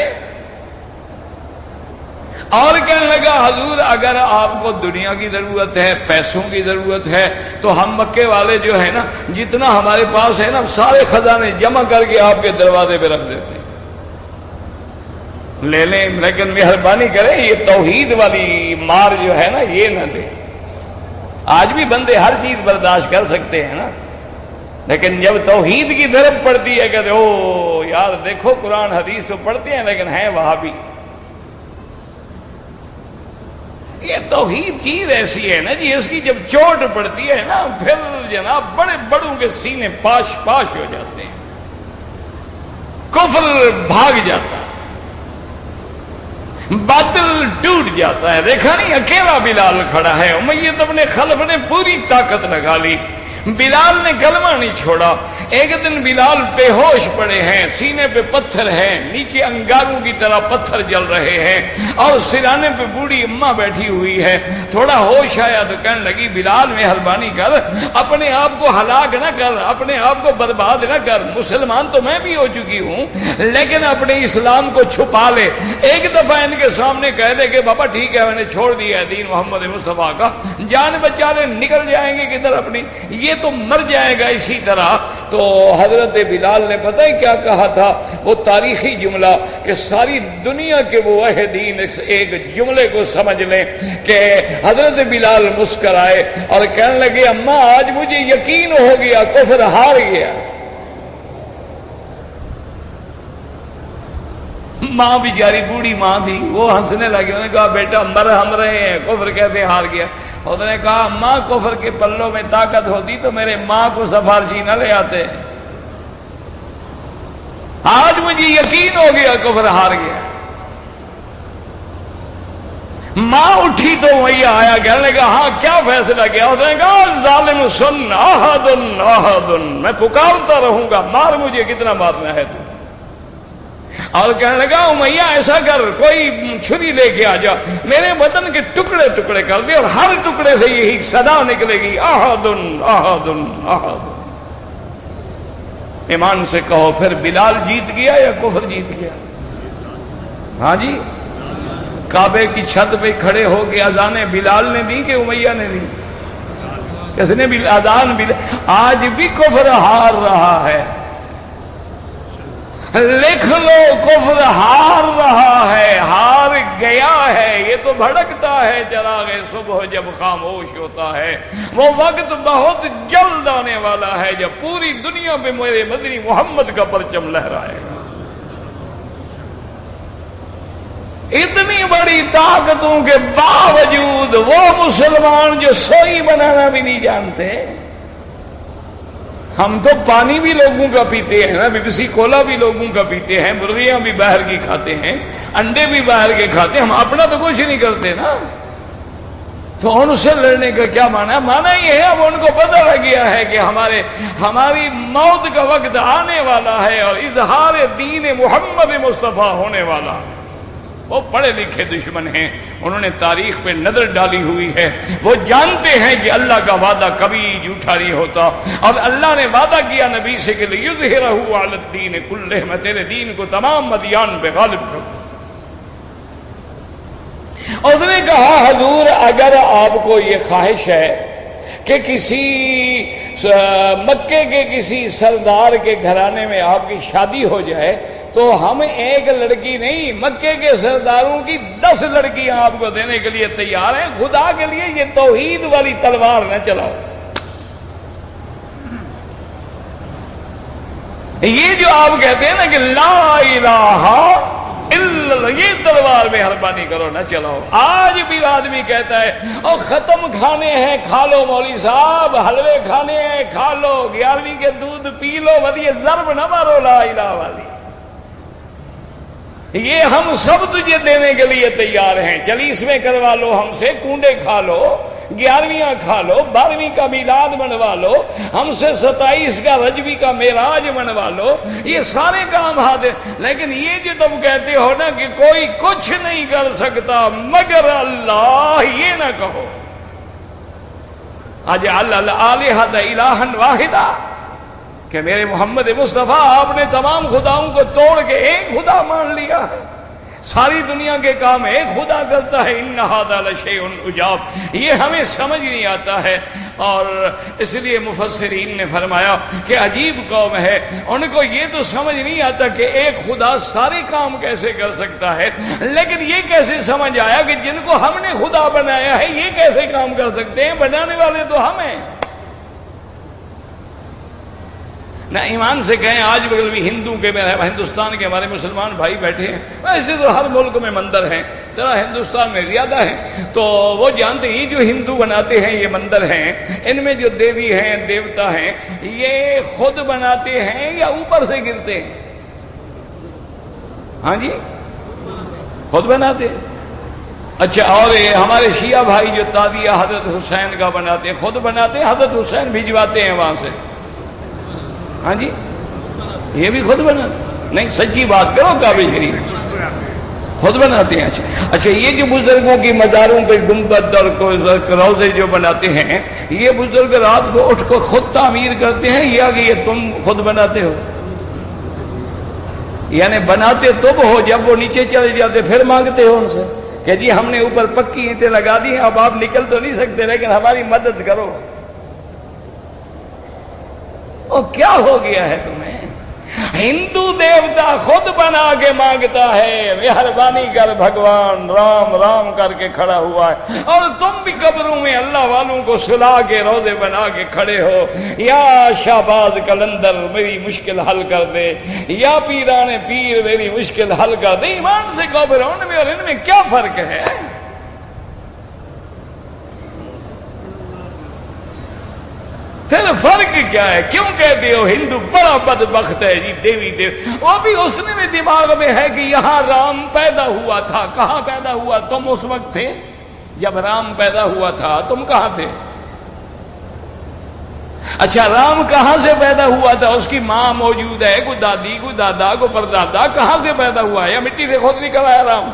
اور کہنے لگا حضور اگر آپ کو دنیا کی ضرورت ہے، پیسوں کی ضرورت ہے تو ہم مکے والے جو ہے نا جتنا ہمارے پاس ہے نا سارے خزانے جمع کر کے آپ کے دروازے پہ رکھ دیتے ہیں، لے لیں، لیکن مہربانی کریں یہ توحید والی مار جو ہے نا یہ نہ دیں۔ آج بھی بندے ہر چیز برداشت کر سکتے ہیں نا، لیکن جب توحید کی طرف پڑتی ہے کہتے او یار دیکھو قرآن حدیث تو پڑھتے ہیں لیکن ہیں وہابی۔ یہ توحید چیز ایسی ہے نا جی، اس کی جب چوٹ پڑتی ہے نا پھر جناب بڑے بڑوں کے سینے پاش پاش ہو جاتے ہیں، کفر بھاگ جاتا ہے، باطل ٹوٹ جاتا ہے۔ دیکھا نہیں اکیلا بلال کھڑا ہے، امیہ ابن خلف نے پوری طاقت لگا لی، بلال نے کلمہ نہیں چھوڑا۔ ایک دن بلال بے ہوش پڑے ہیں، سینے پہ پتھر ہیں، نیچے انگاروں کی طرح پتھر جل رہے ہیں اور سرانے پہ بوڑھی اماں بیٹھی ہوئی ہے۔ تھوڑا ہوش آیا تو کہنے لگی بلال مہربانی کر، اپنے آپ کو ہلاک نہ کر، اپنے آپ کو برباد نہ کر، مسلمان تو میں بھی ہو چکی ہوں لیکن اپنے اسلام کو چھپا لے۔ ایک دفعہ ان کے سامنے کہہ دے کہ بابا ٹھیک ہے میں نے چھوڑ دیا ہے دین محمد مصطفیٰ کا، جان بچا لے، نکل جائیں گے کدھر اپنی، یہ تو مر جائے گا اسی طرح۔ تو حضرت بلال نے پتہ ہے کیا کہا تھا، وہ تاریخی جملہ کہ ساری دنیا کے وہ واحدین اس ایک جملے کو سمجھ لیں کہ حضرت بلال مسکرائے اور کہنے لگے اماں آج مجھے یقین ہو گیا کفر ہار گیا۔ ماں بیچاری بوڑھی ماں تھی وہ ہنسنے لگی، انہوں نے کہا بیٹا مر ہم رہے ہیں، کفر کیسے ہار گیا؟ اس نے کہا ماں کفر کے پلوں میں طاقت ہوتی تو میرے ماں کو سفارشی نہ لے آتے، آج مجھے یقین ہو گیا کفر ہار گیا۔ ماں اٹھی تو وہی آیا کہنے لگا ہاں کیا فیصلہ کیا؟ اس نے کہا ظالم سن احد احد، میں پکارتا رہوں گا، مار مجھے کتنا مارنا ہے تو۔ اور کہنے لگا امیہ ایسا کر کوئی چھری لے کے آ جا، میرے بدن کے ٹکڑے ٹکڑے کر دے اور ہر ٹکڑے سے یہی صدا نکلے گی احد احد احد۔ ایمان سے کہو پھر بلال جیت گیا یا کفر جیت گیا؟ ہاں جی، کعبے کی چھت پہ کھڑے ہو کے اذانیں بلال نے دی کہ امیہ نے دی؟ کس نے اذان بلال؟ آج بھی کفر ہار رہا ہے، لکھ لو کفر ہار رہا ہے، ہار گیا ہے۔ یہ تو بھڑکتا ہے چراغ صبح جب خاموش ہوتا ہے، وہ وقت بہت جلد آنے والا ہے جب پوری دنیا پہ میرے مدنی محمد کا پرچم لہرائے گا۔ اتنی بڑی طاقتوں کے باوجود وہ مسلمان جو سوئی بنانا بھی نہیں جانتے، ہم تو پانی بھی لوگوں کا پیتے ہیں نا، BBC کولا بھی لوگوں کا پیتے ہیں، مرغیاں بھی باہر کی کھاتے ہیں، انڈے بھی باہر کے کھاتے ہیں، ہم اپنا تو کچھ نہیں کرتے نا۔ تو ان سے لڑنے کا کیا معنی ہے؟ معنی یہ ہے اب ان کو پتہ لگ گیا ہے کہ ہماری موت کا وقت آنے والا ہے اور اظہار دین محمد مصطفیٰ ہونے والا۔ وہ پڑھے لکھے دشمن ہیں، انہوں نے تاریخ پہ نظر ڈالی ہوئی ہے، وہ جانتے ہیں کہ اللہ کا وعدہ کبھی جھوٹا نہیں ہوتا، اور اللہ نے وعدہ کیا نبی سے کہ لیظہرہ علی الدین کلہ، میں تیرے دین کو تمام ادیان پہ غالب کروں۔ اس نے کہا حضور اگر آپ کو یہ خواہش ہے کہ کسی مکے کے کسی سردار کے گھرانے میں آپ کی شادی ہو جائے تو ہم ایک لڑکی نہیں، مکے کے سرداروں کی 10 لڑکیاں آپ کو دینے کے لیے تیار ہیں، خدا کے لیے یہ توحید والی تلوار نہ چلاؤ۔ یہ جو آپ کہتے ہیں نا کہ لا الہ الا اللہ، یہ تلوار مہربانی کرو نہ چلاؤ۔ آج بھی آدمی کہتا ہے اور ختم کھانے ہیں کھا لو، مولوی صاحب حلوے کھانے ہیں کھا لو، 11ویں کے دودھ پی لو، بس یہ ضرب نہ مارو لا الہ والی، یہ ہم سب تجھے دینے کے لیے تیار ہیں، 40ویں کروا لو ہم سے، کنڈے کھا لو، 11ویں کھا لو، 12ویں کا میلاد منوا لو، ہم سے 27 کا رجبی کا معراج منوا لو، یہ سارے کام حاضر۔ لیکن یہ جو تم کہتے ہو نا کہ کوئی کچھ نہیں کر سکتا مگر اللہ، یہ نہ کہو اجعل الآلہۃ الہا واحدا، کہ میرے محمد مصطفیٰ آپ نے تمام خداؤں کو توڑ کے ایک خدا مان لیا ہے، ساری دنیا کے کام ایک خدا کرتا ہے۔ ان ھذا لشیء عجاب، یہ ہمیں سمجھ نہیں آتا ہے، اور اس لیے مفسرین نے فرمایا کہ عجیب قوم ہے، ان کو یہ تو سمجھ نہیں آتا کہ ایک خدا سارے کام کیسے کر سکتا ہے، لیکن یہ کیسے سمجھ آیا کہ جن کو ہم نے خدا بنایا ہے یہ کیسے کام کر سکتے ہیں، بنانے والے تو ہم ہیں۔ نہ ایمان سے کہیں، آج بھی ہندوستان کے ہمارے مسلمان بھائی بیٹھے ہیں، ویسے تو ہر ملک میں مندر ہیں، ذرا ہندوستان میں زیادہ ہیں، تو وہ جانتے ہیں جو ہندو بناتے ہیں یہ مندر ہیں، ان میں جو دیوی ہیں دیوتا ہیں یہ خود بناتے ہیں یا اوپر سے گرتے ہیں؟ ہاں جی، خود بناتے ہیں۔ اچھا، اور ہمارے شیعہ بھائی جو تعزیہ حضرت حسین کا بناتے ہیں، خود بناتے ہیں، حضرت حسین بھجواتے ہیں وہاں سے؟ ہاں جی، یہ بھی خود بناتے؟ نہیں، سچی بات کرو، کعبہ شریف خود بناتے ہیں۔ اچھا، یہ جو بزرگوں کی مزاروں پہ گنبد اور روضے جو بناتے ہیں، یہ بزرگ رات کو اٹھ کر خود تعمیر کرتے ہیں یا کہ یہ تم خود بناتے ہو؟ یعنی بناتے تم ہو، جب وہ نیچے چلے جاتے پھر مانگتے ہو ان سے کہ جی ہم نے اوپر پکی اینٹیں لگا دی ہیں، اب آپ نکل تو نہیں سکتے لیکن ہماری مدد کرو۔ او کیا ہو گیا ہے تمہیں؟ ہندو دیوتا خود بنا کے مانگتا ہے، مہربانی کر بھگوان، رام رام کر کے کھڑا ہوا ہے، اور تم بھی قبروں میں اللہ والوں کو سلا کے روزے بنا کے کھڑے ہو، یا شہباز قلندر میری مشکل حل کر دے، یا پیران پیر میری مشکل حل کر دے۔ ایمان سے قبر ان میں اور ان میں کیا فرق ہے؟ پھر فرق کیا ہے؟ کیوں کہتے ہو ہندو بڑا بدبخت ہے جی دیوی دیو؟ وہ بھی اس نے بھی دماغ میں ہے کہ یہاں رام پیدا ہوا تھا۔ کہاں پیدا ہوا؟ تم اس وقت تھے جب رام پیدا ہوا تھا؟ تم کہاں تھے؟ اچھا، رام کہاں سے پیدا ہوا تھا؟ اس کی ماں موجود ہے، کوئی دادی، کوئی دادا، کوئی پردادا، کہاں سے پیدا ہوا ہے؟ یا مٹی سے خود نکل آیا رام؟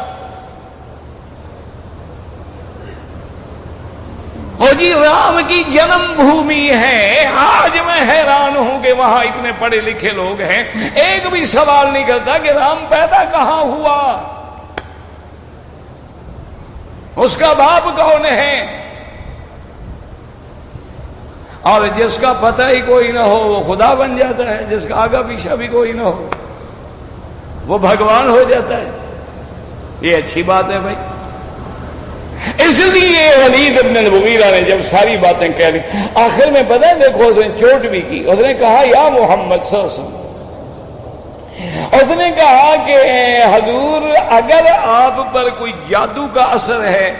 اور جی رام کی جنم بھومی ہے۔ آج میں حیران ہوں کہ وہاں اتنے پڑھے لکھے لوگ ہیں، ایک بھی سوال نہیں کرتا کہ رام پیدا کہاں ہوا، اس کا باپ کون ہے؟ اور جس کا پتہ ہی کوئی نہ ہو وہ خدا بن جاتا ہے، جس کا آگا پیچھا بھی کوئی نہ ہو وہ بھگوان ہو جاتا ہے۔ یہ اچھی بات ہے بھائی۔ اس لیے ولید بن المغیرہ نے جب ساری باتیں کہہ لی، آخر میں پتہ ہے دیکھو اس نے چوٹ بھی کی، اس نے کہا یا محمد صلی اللہ علیہ وسلم، اس نے کہا کہ حضور اگر آپ پر کوئی جادو کا اثر ہے،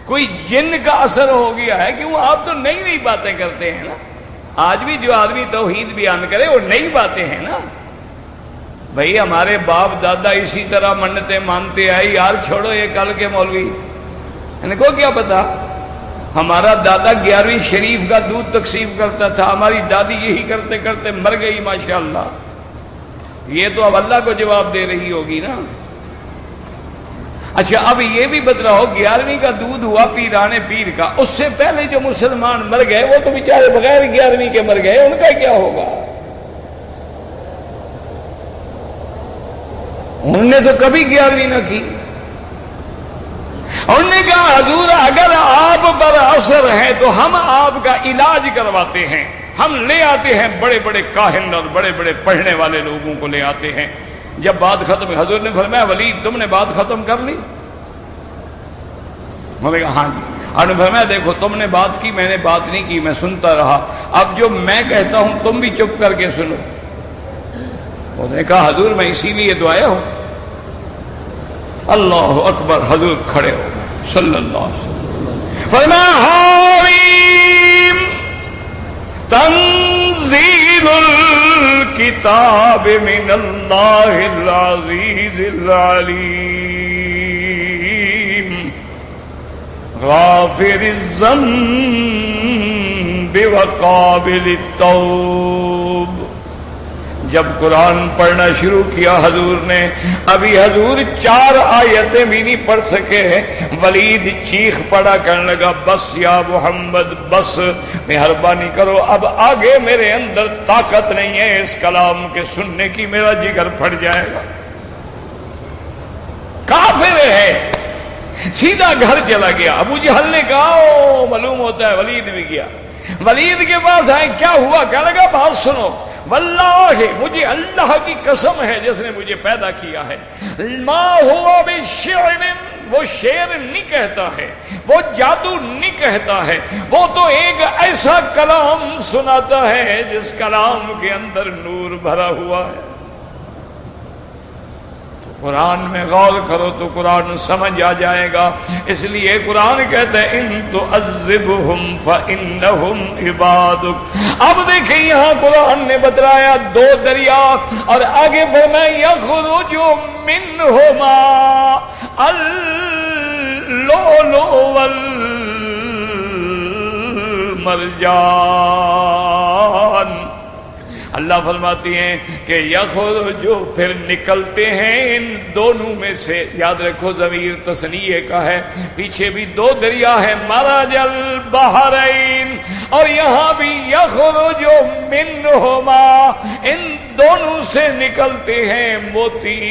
کوئی جن کا اثر ہو گیا ہے، کیوں آپ تو نئی نئی باتیں کرتے ہیں نا؟ آج بھی جو آدمی توحید بیان کرے وہ نئی باتیں ہیں نا بھائی۔ ہمارے باپ دادا اسی طرح منتیں مانتے آئے، یار چھوڑو یہ کل کے مولوی، ان کو کیا پتا؟ ہمارا دادا 11ویں شریف کا دودھ تقسیم کرتا تھا، ہماری دادی یہی کرتے کرتے مر گئی ماشاءاللہ۔ یہ تو اب اللہ کو جواب دے رہی ہوگی نا۔ اچھا اب یہ بھی بتلاؤ 11ویں کا دودھ ہوا پیرانے پیر کا، اس سے پہلے جو مسلمان مر گئے وہ تو بیچارے بغیر 11ویں کے مر گئے، ان کا کیا ہوگا؟ انہوں نے تو کبھی 11ویں نہ کی۔ انہوں نے کہا حضور اگر آپ پر اثر ہے تو ہم آپ کا علاج کرواتے ہیں، ہم لے آتے ہیں بڑے بڑے کاہن اور بڑے بڑے پڑھنے والے لوگوں کو لے آتے ہیں۔ جب بات ختم ہوئی حضور نے فرمایا ولید تم نے بات ختم کر لی؟ میں نے کہا ہاں جی۔ اور نے فرمایا دیکھو تم نے بات کی، میں نے بات نہیں کی، میں سنتا رہا، اب جو میں کہتا ہوں تم بھی چپ کر کے سنو۔ اس نے کہا حضور میں اسی لیے تو آیا ہوں۔ اللہ اکبر، حضور کھڑے ہو صلی اللہ علیہ وسلم، فرمایا حامیم تنزیل الکتاب من اللہ العزیز العلیم غافر الذنب وقابل التوب۔ جب قرآن پڑھنا شروع کیا حضور نے، ابھی حضور 4 آیتیں بھی نہیں پڑھ سکے، ولید چیخ پڑا کرنے لگا بس یا محمد بس، مہربانی کرو، اب آگے میرے اندر طاقت نہیں ہے اس کلام کے سننے کی، میرا جگر پھٹ جائے گا۔ کافر ہے، سیدھا گھر چلا گیا۔ ابو جہل نے کہا او معلوم ہوتا ہے ولید بھی گیا۔ ولید کے پاس آئے، کیا ہوا؟ کہنے لگا بات سنو، واللہ مجھے اللہ کی قسم ہے جس نے مجھے پیدا کیا ہے، ما ہوا بشعر، وہ شعر نہیں کہتا ہے، وہ جادو نہیں کہتا ہے، وہ تو ایک ایسا کلام سناتا ہے جس کلام کے اندر نور بھرا ہوا ہے۔ قرآن میں غور کرو تو قرآن سمجھ آ جائے گا، اس لیے قرآن کہتا ہے ان تعذبہم فانہم عبادک۔ اب دیکھیں یہاں قرآن نے بتلایا 2 دریا اور آگے فرمایا یخرج منہما اللؤلؤ والمرجان۔ اللہ فرماتی ہیں کہ یخرج جو پھر نکلتے ہیں ان دونوں میں سے، یاد رکھو ضمیر تثنیہ کا ہے، پیچھے بھی 2 دریا ہے، مرج البحرین، اور یہاں بھی یخرج منہما، ان دونوں سے نکلتے ہیں موتی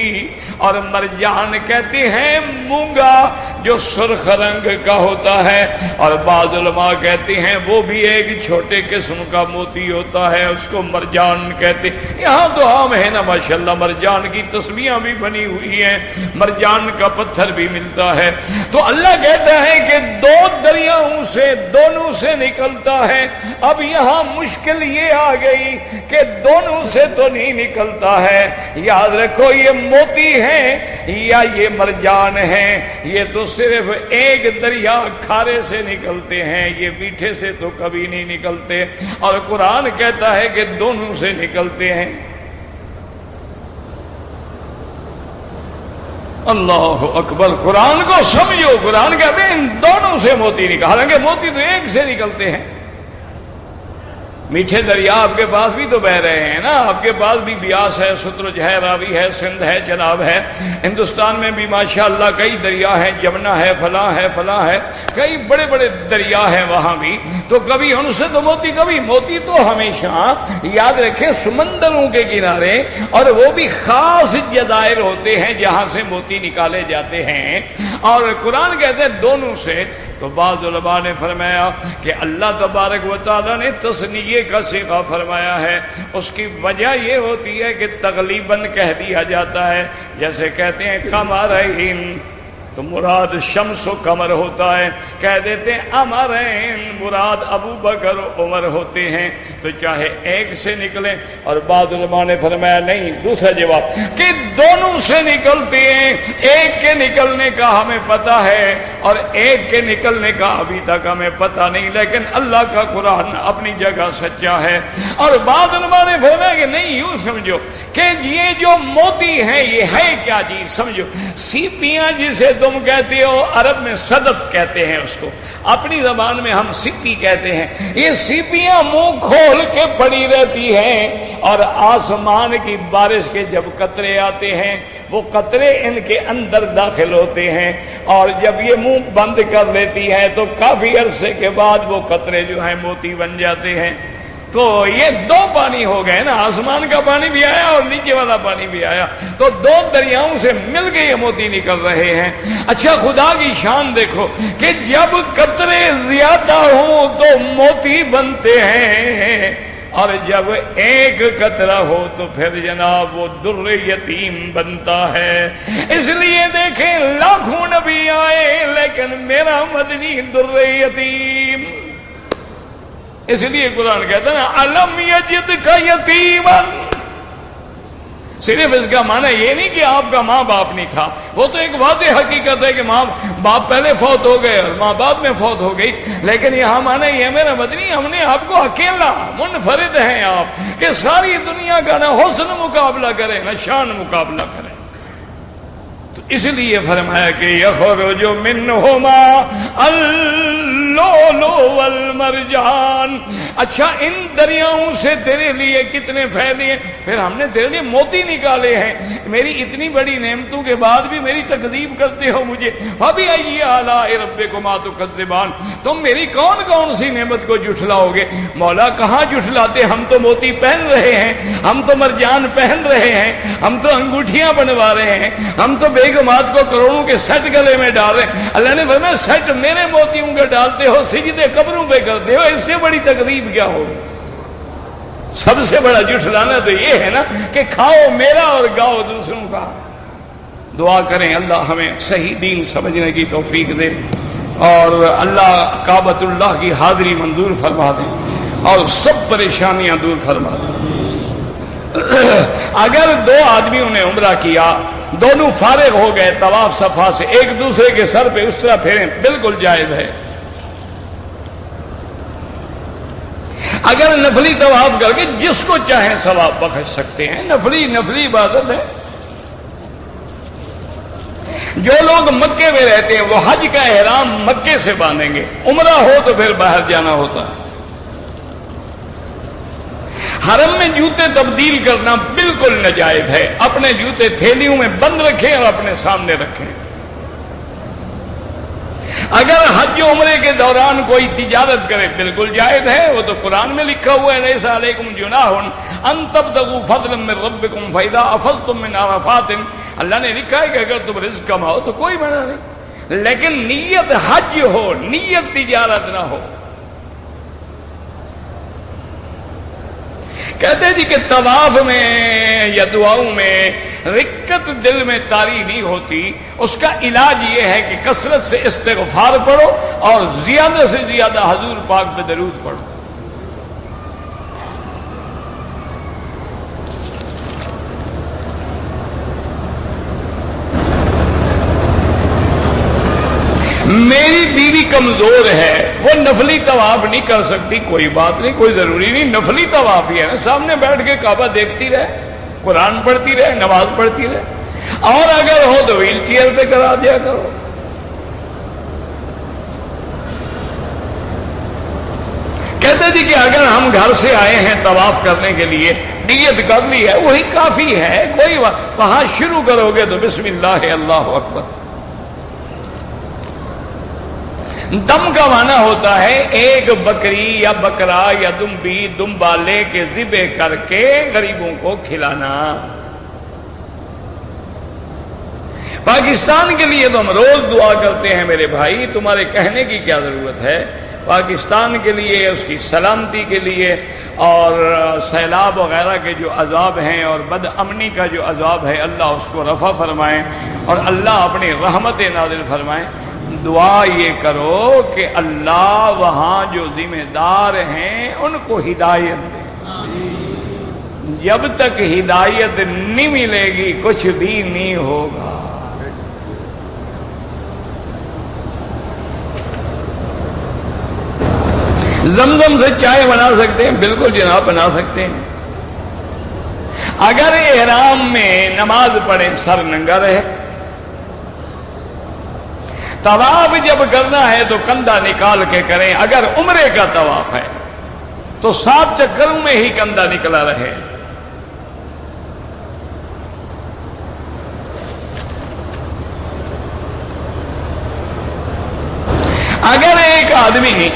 اور مرجان کہتے ہیں مونگا جو سرخ رنگ کا ہوتا ہے، اور بعض علماء کہتے ہیں وہ بھی ایک چھوٹے قسم کا موتی ہوتا ہے، اس کو مرجان کہتے۔ یہاں تو عام ہے نا ماشاءاللہ، مرجان کی تسبیحاں بھی بنی ہوئی ہیں، مرجان کا پتھر بھی ملتا ہے۔ تو اللہ کہتا ہے کہ 2 دریاؤں سے دونوں سے نکلتا ہے۔ اب یہاں مشکل یہ آ گئی کہ دونوں سے تو نہیں نکلتا ہے، یاد رکھو یہ موتی ہیں یا یہ مرجان ہیں، یہ تو صرف ایک دریا کھارے سے نکلتے ہیں، یہ میٹھے سے تو کبھی نہیں نکلتے، اور قرآن کہتا ہے کہ دونوں سے نکلتے ہیں۔ اللہ اکبر، قرآن کو سمجھو، قرآن کہتے ہیں ان دونوں سے موتی نکل، حالانکہ موتی تو ایک سے نکلتے ہیں۔ میٹھے دریا آپ کے پاس بھی تو بہ رہے ہیں نا، آپ کے پاس بھی بیاس ہے، ستلج ہے، راوی ہے، سندھ ہے، چناب ہے، ہندوستان میں بھی ماشاءاللہ کئی دریا ہیں، جمنا ہے، فلاں ہے، فلاں ہے، کئی بڑے بڑے دریا ہیں وہاں بھی، تو کبھی ان سے تو موتی، کبھی موتی تو ہمیشہ یاد رکھیں سمندروں کے کنارے، اور وہ بھی خاص جزائر ہوتے ہیں جہاں سے موتی نکالے جاتے ہیں، اور قرآن کہتے ہیں دونوں سے۔ تو بعض علماء نے فرمایا کہ اللہ تبارک و تعالیٰ نے تثنیہ کا صیغہ فرمایا ہے، اس کی وجہ یہ ہوتی ہے کہ تغلیباً کہہ دیا جاتا ہے، جیسے کہتے ہیں قمرین تو مراد شمس و قمر ہوتا ہے، کہہ دیتے ہیں امرین مراد ابو بکر و عمر ہوتے ہیں، تو چاہے ایک سے نکلیں، اور بعض علماء نے فرمایا نہیں، دوسرا جواب کہ دونوں سے نکلتے ہیں، ایک کے نکلنے کا ہمیں پتہ ہے اور ایک کے نکلنے کا ابھی تک ہمیں پتہ نہیں، لیکن اللہ کا قرآن اپنی جگہ سچا ہے۔ اور بعض علماء نے فرمایا کہ نہیں، یوں سمجھو کہ یہ جو موتی ہے یہ ہے کیا چیز، سمجھو سیپیاں جسے تم کہتے ہو عرب میں صدف کہتے ہیں اس کو، اپنی زبان میں ہم سپی کہتے ہیں، یہ سیپیاں منہ کھول کے پڑی رہتی ہیں اور آسمان کی بارش کے جب قطرے آتے ہیں وہ قطرے ان کے اندر داخل ہوتے ہیں اور جب یہ منہ بند کر لیتی ہے تو کافی عرصے کے بعد وہ قطرے جو ہیں موتی بن جاتے ہیں۔ تو یہ دو پانی ہو گئے نا، آسمان کا پانی بھی آیا اور نیچے والا پانی بھی آیا، تو دو دریاؤں سے مل کے یہ موتی نکل رہے ہیں۔ اچھا خدا کی شان دیکھو کہ جب قطرے زیادہ ہوں تو موتی بنتے ہیں اور جب ایک قطرہ ہو تو پھر جناب وہ در یتیم بنتا ہے۔ اس لیے دیکھیں لاکھوں نبی آئے لیکن میرا مدنی در یتیم، اس لیے قرآن کہتا ہے نا الم یجد کا یتیما، صرف اس کا معنی یہ نہیں کہ آپ کا ماں باپ نہیں تھا، وہ تو ایک واضح حقیقت ہے کہ ماں باپ پہلے فوت ہو گئے اور ماں باپ میں فوت ہو گئی، لیکن یہاں معنی یہ میرا مدنی ہم نے آپ کو اکیلا منفرد ہیں آپ کہ ساری دنیا کا نہ حسن مقابلہ کرے نہ شان مقابلہ کرے، تو اس لیے فرمایا کہ یخرج منہما اللؤلؤ والمرجان۔ اچھا ان دریاؤں سے تیرے لیے کتنے فائدے ہیں، پھر ہم نے تیرے لیے موتی نکالے ہیں، میری اتنی بڑی نعمتوں کے بعد بھی میری تکذیب کرتے ہو مجھے، فبأي آلاء ربكما تكذبان، تم میری کون کون سی نعمت کو جھٹلاؤ گے؟ مولا کہاں جھٹلاتے، ہم تو موتی پہن رہے ہیں، ہم تو مرجان پہن رہے ہیں، ہم تو انگوٹھیاں بنوا رہے ہیں، ہم تو بیگمات کو کروڑوں کے سیٹ گلے میں ڈال رہے ہیں۔ اللہ نے فرمایا سیٹ میرے موتیوں کے ڈالتے ہو، سجدے قبروں پہ کرتے ہو، اس سے بڑی تقریب کیا ہوگی؟ سب سے بڑا جھٹلانا تو یہ ہے نا کہ کھاؤ میرا اور گاؤ دوسروں کا۔ دعا کریں اللہ ہمیں صحیح دین سمجھنے کی توفیق دے اور اللہ کعبۃ اللہ کی حاضری منظور فرما دے اور سب پریشانیاں دور فرما دے۔ اگر دو آدمیوں نے عمرہ کیا، دونوں فارغ ہو گئے طواف صفا سے، ایک دوسرے کے سر پہ اس طرح پھیریں، بالکل جائز ہے۔ اگر نفلی طواف کر کے جس کو چاہیں ثواب بخش سکتے ہیں، نفلی عبادت ہے۔ جو لوگ مکے میں رہتے ہیں وہ حج کا احرام مکے سے باندھیں گے، عمرہ ہو تو پھر باہر جانا ہوتا ہے۔ حرم میں جوتے تبدیل کرنا بالکل ناجائز ہے، اپنے جوتے تھیلیوں میں بند رکھیں اور اپنے سامنے رکھیں۔ اگر حج و عمرے کے دوران کوئی تجارت کرے بالکل جائز ہے، وہ تو قرآن میں لکھا ہوا ہے لیس علیکم جناح ان تبتغوا فضلا من ربکم فاذا افضتم من عرفات، اللہ نے لکھا ہے کہ اگر تم رزق کماؤ تو کوئی منع نہیں، لیکن نیت حج ہو، نیت تجارت نہ ہو۔ کہتے جی کہ طواف میں یا دعاؤں میں رکت دل میں طاری نہیں ہوتی، اس کا علاج یہ ہے کہ کثرت سے استغفار پڑھو اور زیادہ سے زیادہ حضور پاک پہ درود پڑھو۔ میری بیوی کمزور ہے، وہ نفلی طواف نہیں کر سکتی، کوئی بات نہیں، کوئی ضروری نہیں، نفلی طواف ہی ہے نا، سامنے بیٹھ کے کعبہ دیکھتی رہے، قرآن پڑھتی رہے، نماز پڑھتی رہے، اور اگر ہو تو ویل چیئر پہ کرا دیا کرو۔ کہتے جی کہ اگر ہم گھر سے آئے ہیں طواف کرنے کے لیے، نیت کر لی ہے، وہی کافی ہے، کوئی وہاں شروع کرو گے تو بسم اللہ اللہ اکبر۔ دم کا معنی ہوتا ہے ایک بکری یا بکرا یا دمبا لے کے ذبح کر کے غریبوں کو کھلانا۔ پاکستان کے لیے تو ہم روز دعا کرتے ہیں میرے بھائی، تمہارے کہنے کی کیا ضرورت ہے؟ پاکستان کے لیے، اس کی سلامتی کے لیے اور سیلاب وغیرہ کے جو عذاب ہیں اور بد امنی کا جو عذاب ہے، اللہ اس کو رفع فرمائے اور اللہ اپنی رحمت نازل فرمائے۔ دعا یہ کرو کہ اللہ وہاں جو ذمہ دار ہیں ان کو ہدایت دے، جب تک ہدایت نہیں ملے گی کچھ بھی نہیں ہوگا۔ زمزم سے چائے بنا سکتے ہیں؟ بالکل جناب بنا سکتے ہیں۔ اگر احرام میں نماز پڑھیں سر ننگا رہے، طواف جب کرنا ہے تو کندھا نکال کے کریں. اگر عمرے کا طواف ہے تو 7 چکروں میں ہی کندھا نکلا رہے. اگر ایک آدمی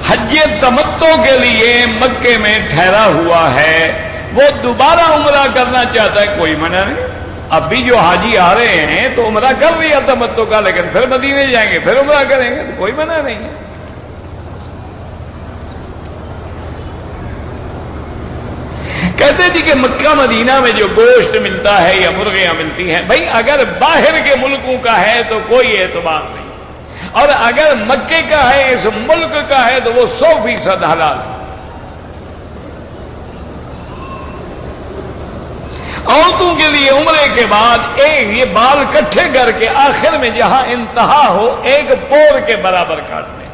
حج تمتع کے لیے مکے میں ٹھہرا ہوا ہے، وہ دوبارہ عمرہ کرنا چاہتا ہے، کوئی منع نہیں. اب بھی جو حاجی آ رہے ہیں تو عمرہ کر لیا تمتع کا، لیکن پھر مدینے جائیں گے، پھر عمرہ کریں گے، تو کوئی منع نہیں ہے. کہتے جی کہ مکہ مدینہ میں جو گوشت ملتا ہے یا مرغیاں ملتی ہیں، بھائی اگر باہر کے ملکوں کا ہے تو کوئی اعتبار نہیں، اور اگر مکے کا ہے، اس ملک کا ہے، تو وہ 100% حلال ہے. عورتوں کے لیے عمرے کے بعد یہ بال کٹھے کر کے آخر میں جہاں انتہا ہو ایک پور کے برابر کاٹ لیں.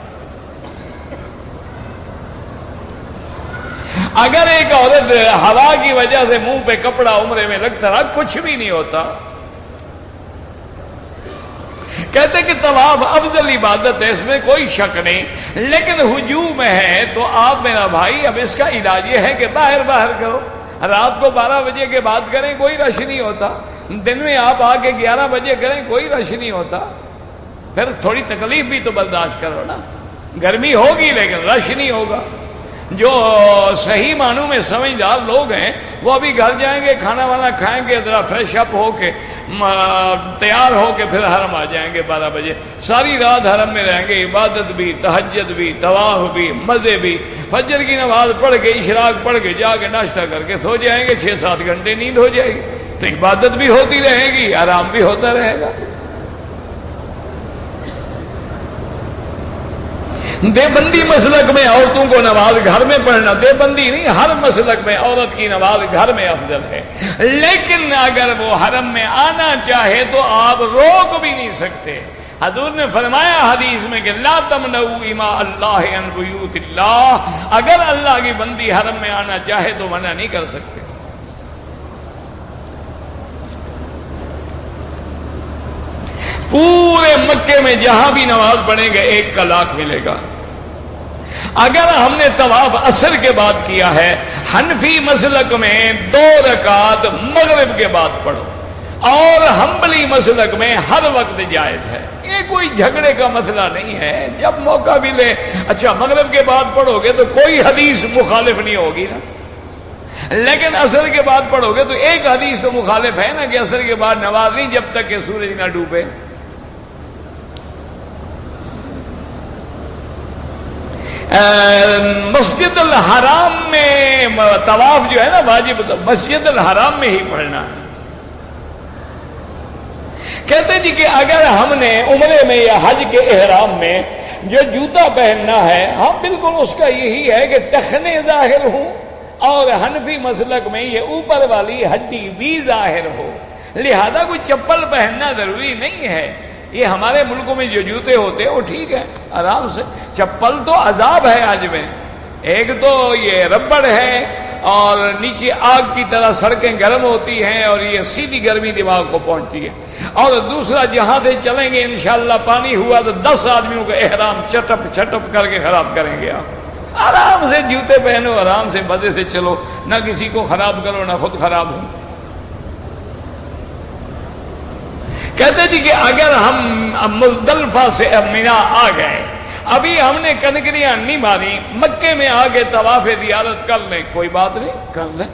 اگر ایک عورت ہوا کی وجہ سے منہ پہ کپڑا عمرے میں لگتا رہا، کچھ بھی نہیں ہوتا. کہتے کہ طواف افضل عبادت ہے، اس میں کوئی شک نہیں، لیکن ہجوم ہے تو آپ میرا بھائی اب اس کا علاج یہ ہے کہ باہر کرو. رات کو 12 بجے کے بعد کریں، کوئی رش نہیں ہوتا. دن میں آپ آ کے 11 بجے کریں، کوئی رش نہیں ہوتا. پھر تھوڑی تکلیف بھی تو برداشت کرو نا، گرمی ہوگی لیکن رش نہیں ہوگا. جو صحیح معنوں میں سمجھدار لوگ ہیں وہ ابھی گھر جائیں گے، کھانا وانا کھائیں گے، ذرا فریش اپ ہو کے تیار ہو کے پھر حرم آ جائیں گے 12 بجے. ساری رات حرم میں رہیں گے، عبادت بھی، تہجد بھی، طواف بھی، مزے بھی. فجر کی نماز پڑھ کے، اشراق پڑھ کے جا کے ناشتہ کر کے سو جائیں گے، 6-7 گھنٹے نیند ہو جائے گی. تو عبادت بھی ہوتی رہے گی، آرام بھی ہوتا رہے گا. دیوبندی مسلک میں عورتوں کو نماز گھر میں پڑھنا، دیوبندی نہیں، ہر مسلک میں عورت کی نماز گھر میں افضل ہے. لیکن اگر وہ حرم میں آنا چاہے تو آپ روک بھی نہیں سکتے. حضور نے فرمایا حدیث میں کہ لا تمنعوا اماء اللہ عن بیوت اللہ، اگر اللہ کی بندی حرم میں آنا چاہے تو منع نہیں کر سکتے. پورے مکے میں جہاں بھی نماز پڑھیں گے 1 کا لاکھ ملے گا. اگر ہم نے طواف عصر کے بعد کیا ہے، حنفی مسلک میں 2 رکعت مغرب کے بعد پڑھو، اور حنبلی مسلک میں ہر وقت جائز ہے. یہ کوئی جھگڑے کا مسئلہ نہیں ہے، جب موقع ملے. اچھا مغرب کے بعد پڑھو گے تو کوئی حدیث مخالف نہیں ہوگی نا، لیکن عصر کے بعد پڑھو گے تو ایک حدیث تو مخالف ہے نا کہ عصر کے بعد نماز نہیں جب تک کہ سورج نہ ڈوبے. مسجد الحرام میں طواف جو ہے نا واجب، مسجد الحرام میں ہی پڑھنا ہے. کہتے جی کہ اگر ہم نے عمرے میں یا حج کے احرام میں جو جوتا پہننا ہے، ہاں بالکل اس کا یہی ہے کہ ٹخنے ظاہر ہوں، اور حنفی مسلک میں یہ اوپر والی ہڈی بھی ظاہر ہو، لہذا کوئی چپل پہننا ضروری نہیں ہے. یہ ہمارے ملکوں میں جو جوتے ہوتے ہیں وہ ٹھیک ہے، آرام سے. چپل تو عذاب ہے آج میں. ایک تو یہ ربڑ ہے اور نیچے آگ کی طرح سڑکیں گرم ہوتی ہیں اور یہ سیدھی گرمی دماغ کو پہنچتی ہے. اور دوسرا جہاں سے چلیں گے انشاءاللہ پانی ہوا تو 10 آدمیوں کا احرام چٹپ کر کے خراب کریں گے. آپ آرام سے جوتے پہنو، آرام سے مزے سے چلو، نہ کسی کو خراب کرو نہ خود خراب ہو. کہتے جی کہ اگر ہم مزدلفہ سے مینا آ گئے، ابھی ہم نے کنکریاں نہیں ماری، مکے میں آ کے طواف زیارت کر لیں، کوئی بات نہیں، کر لیں،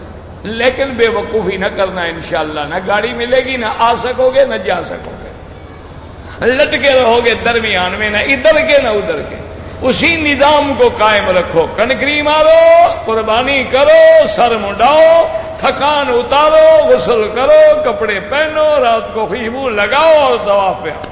لیکن بے وقوفی نہ کرنا انشاءاللہ. نہ گاڑی ملے گی، نہ آ سکو گے نہ جا سکو گے، لٹکے رہو گے درمیان میں، نہ ادھر کے نہ ادھر کے. اسی نظام کو قائم رکھو. کنکری مارو، قربانی کرو، سر منڈاؤ، تھکان اتارو، غسل کرو، کپڑے پہنو، رات کو خوشبو لگاؤ اور طواف پہ آؤ.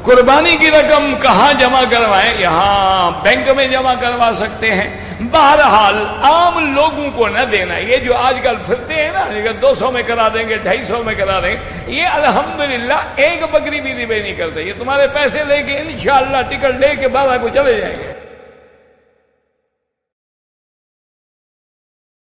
قربانی کی رقم کہاں جمع کروائیں؟ یہاں بینک میں جمع کروا سکتے ہیں. بہرحال عام لوگوں کو نہ دینا. یہ جو آج کل پھرتے ہیں نا، 200 میں کرا دیں گے، 250 میں کرا دیں گے، یہ الحمدللہ ایک بکری بھی ذبح نہیں کرتے. یہ تمہارے پیسے لے کے انشاءاللہ ٹکٹ لے کے 12 کو چلے جائیں گے.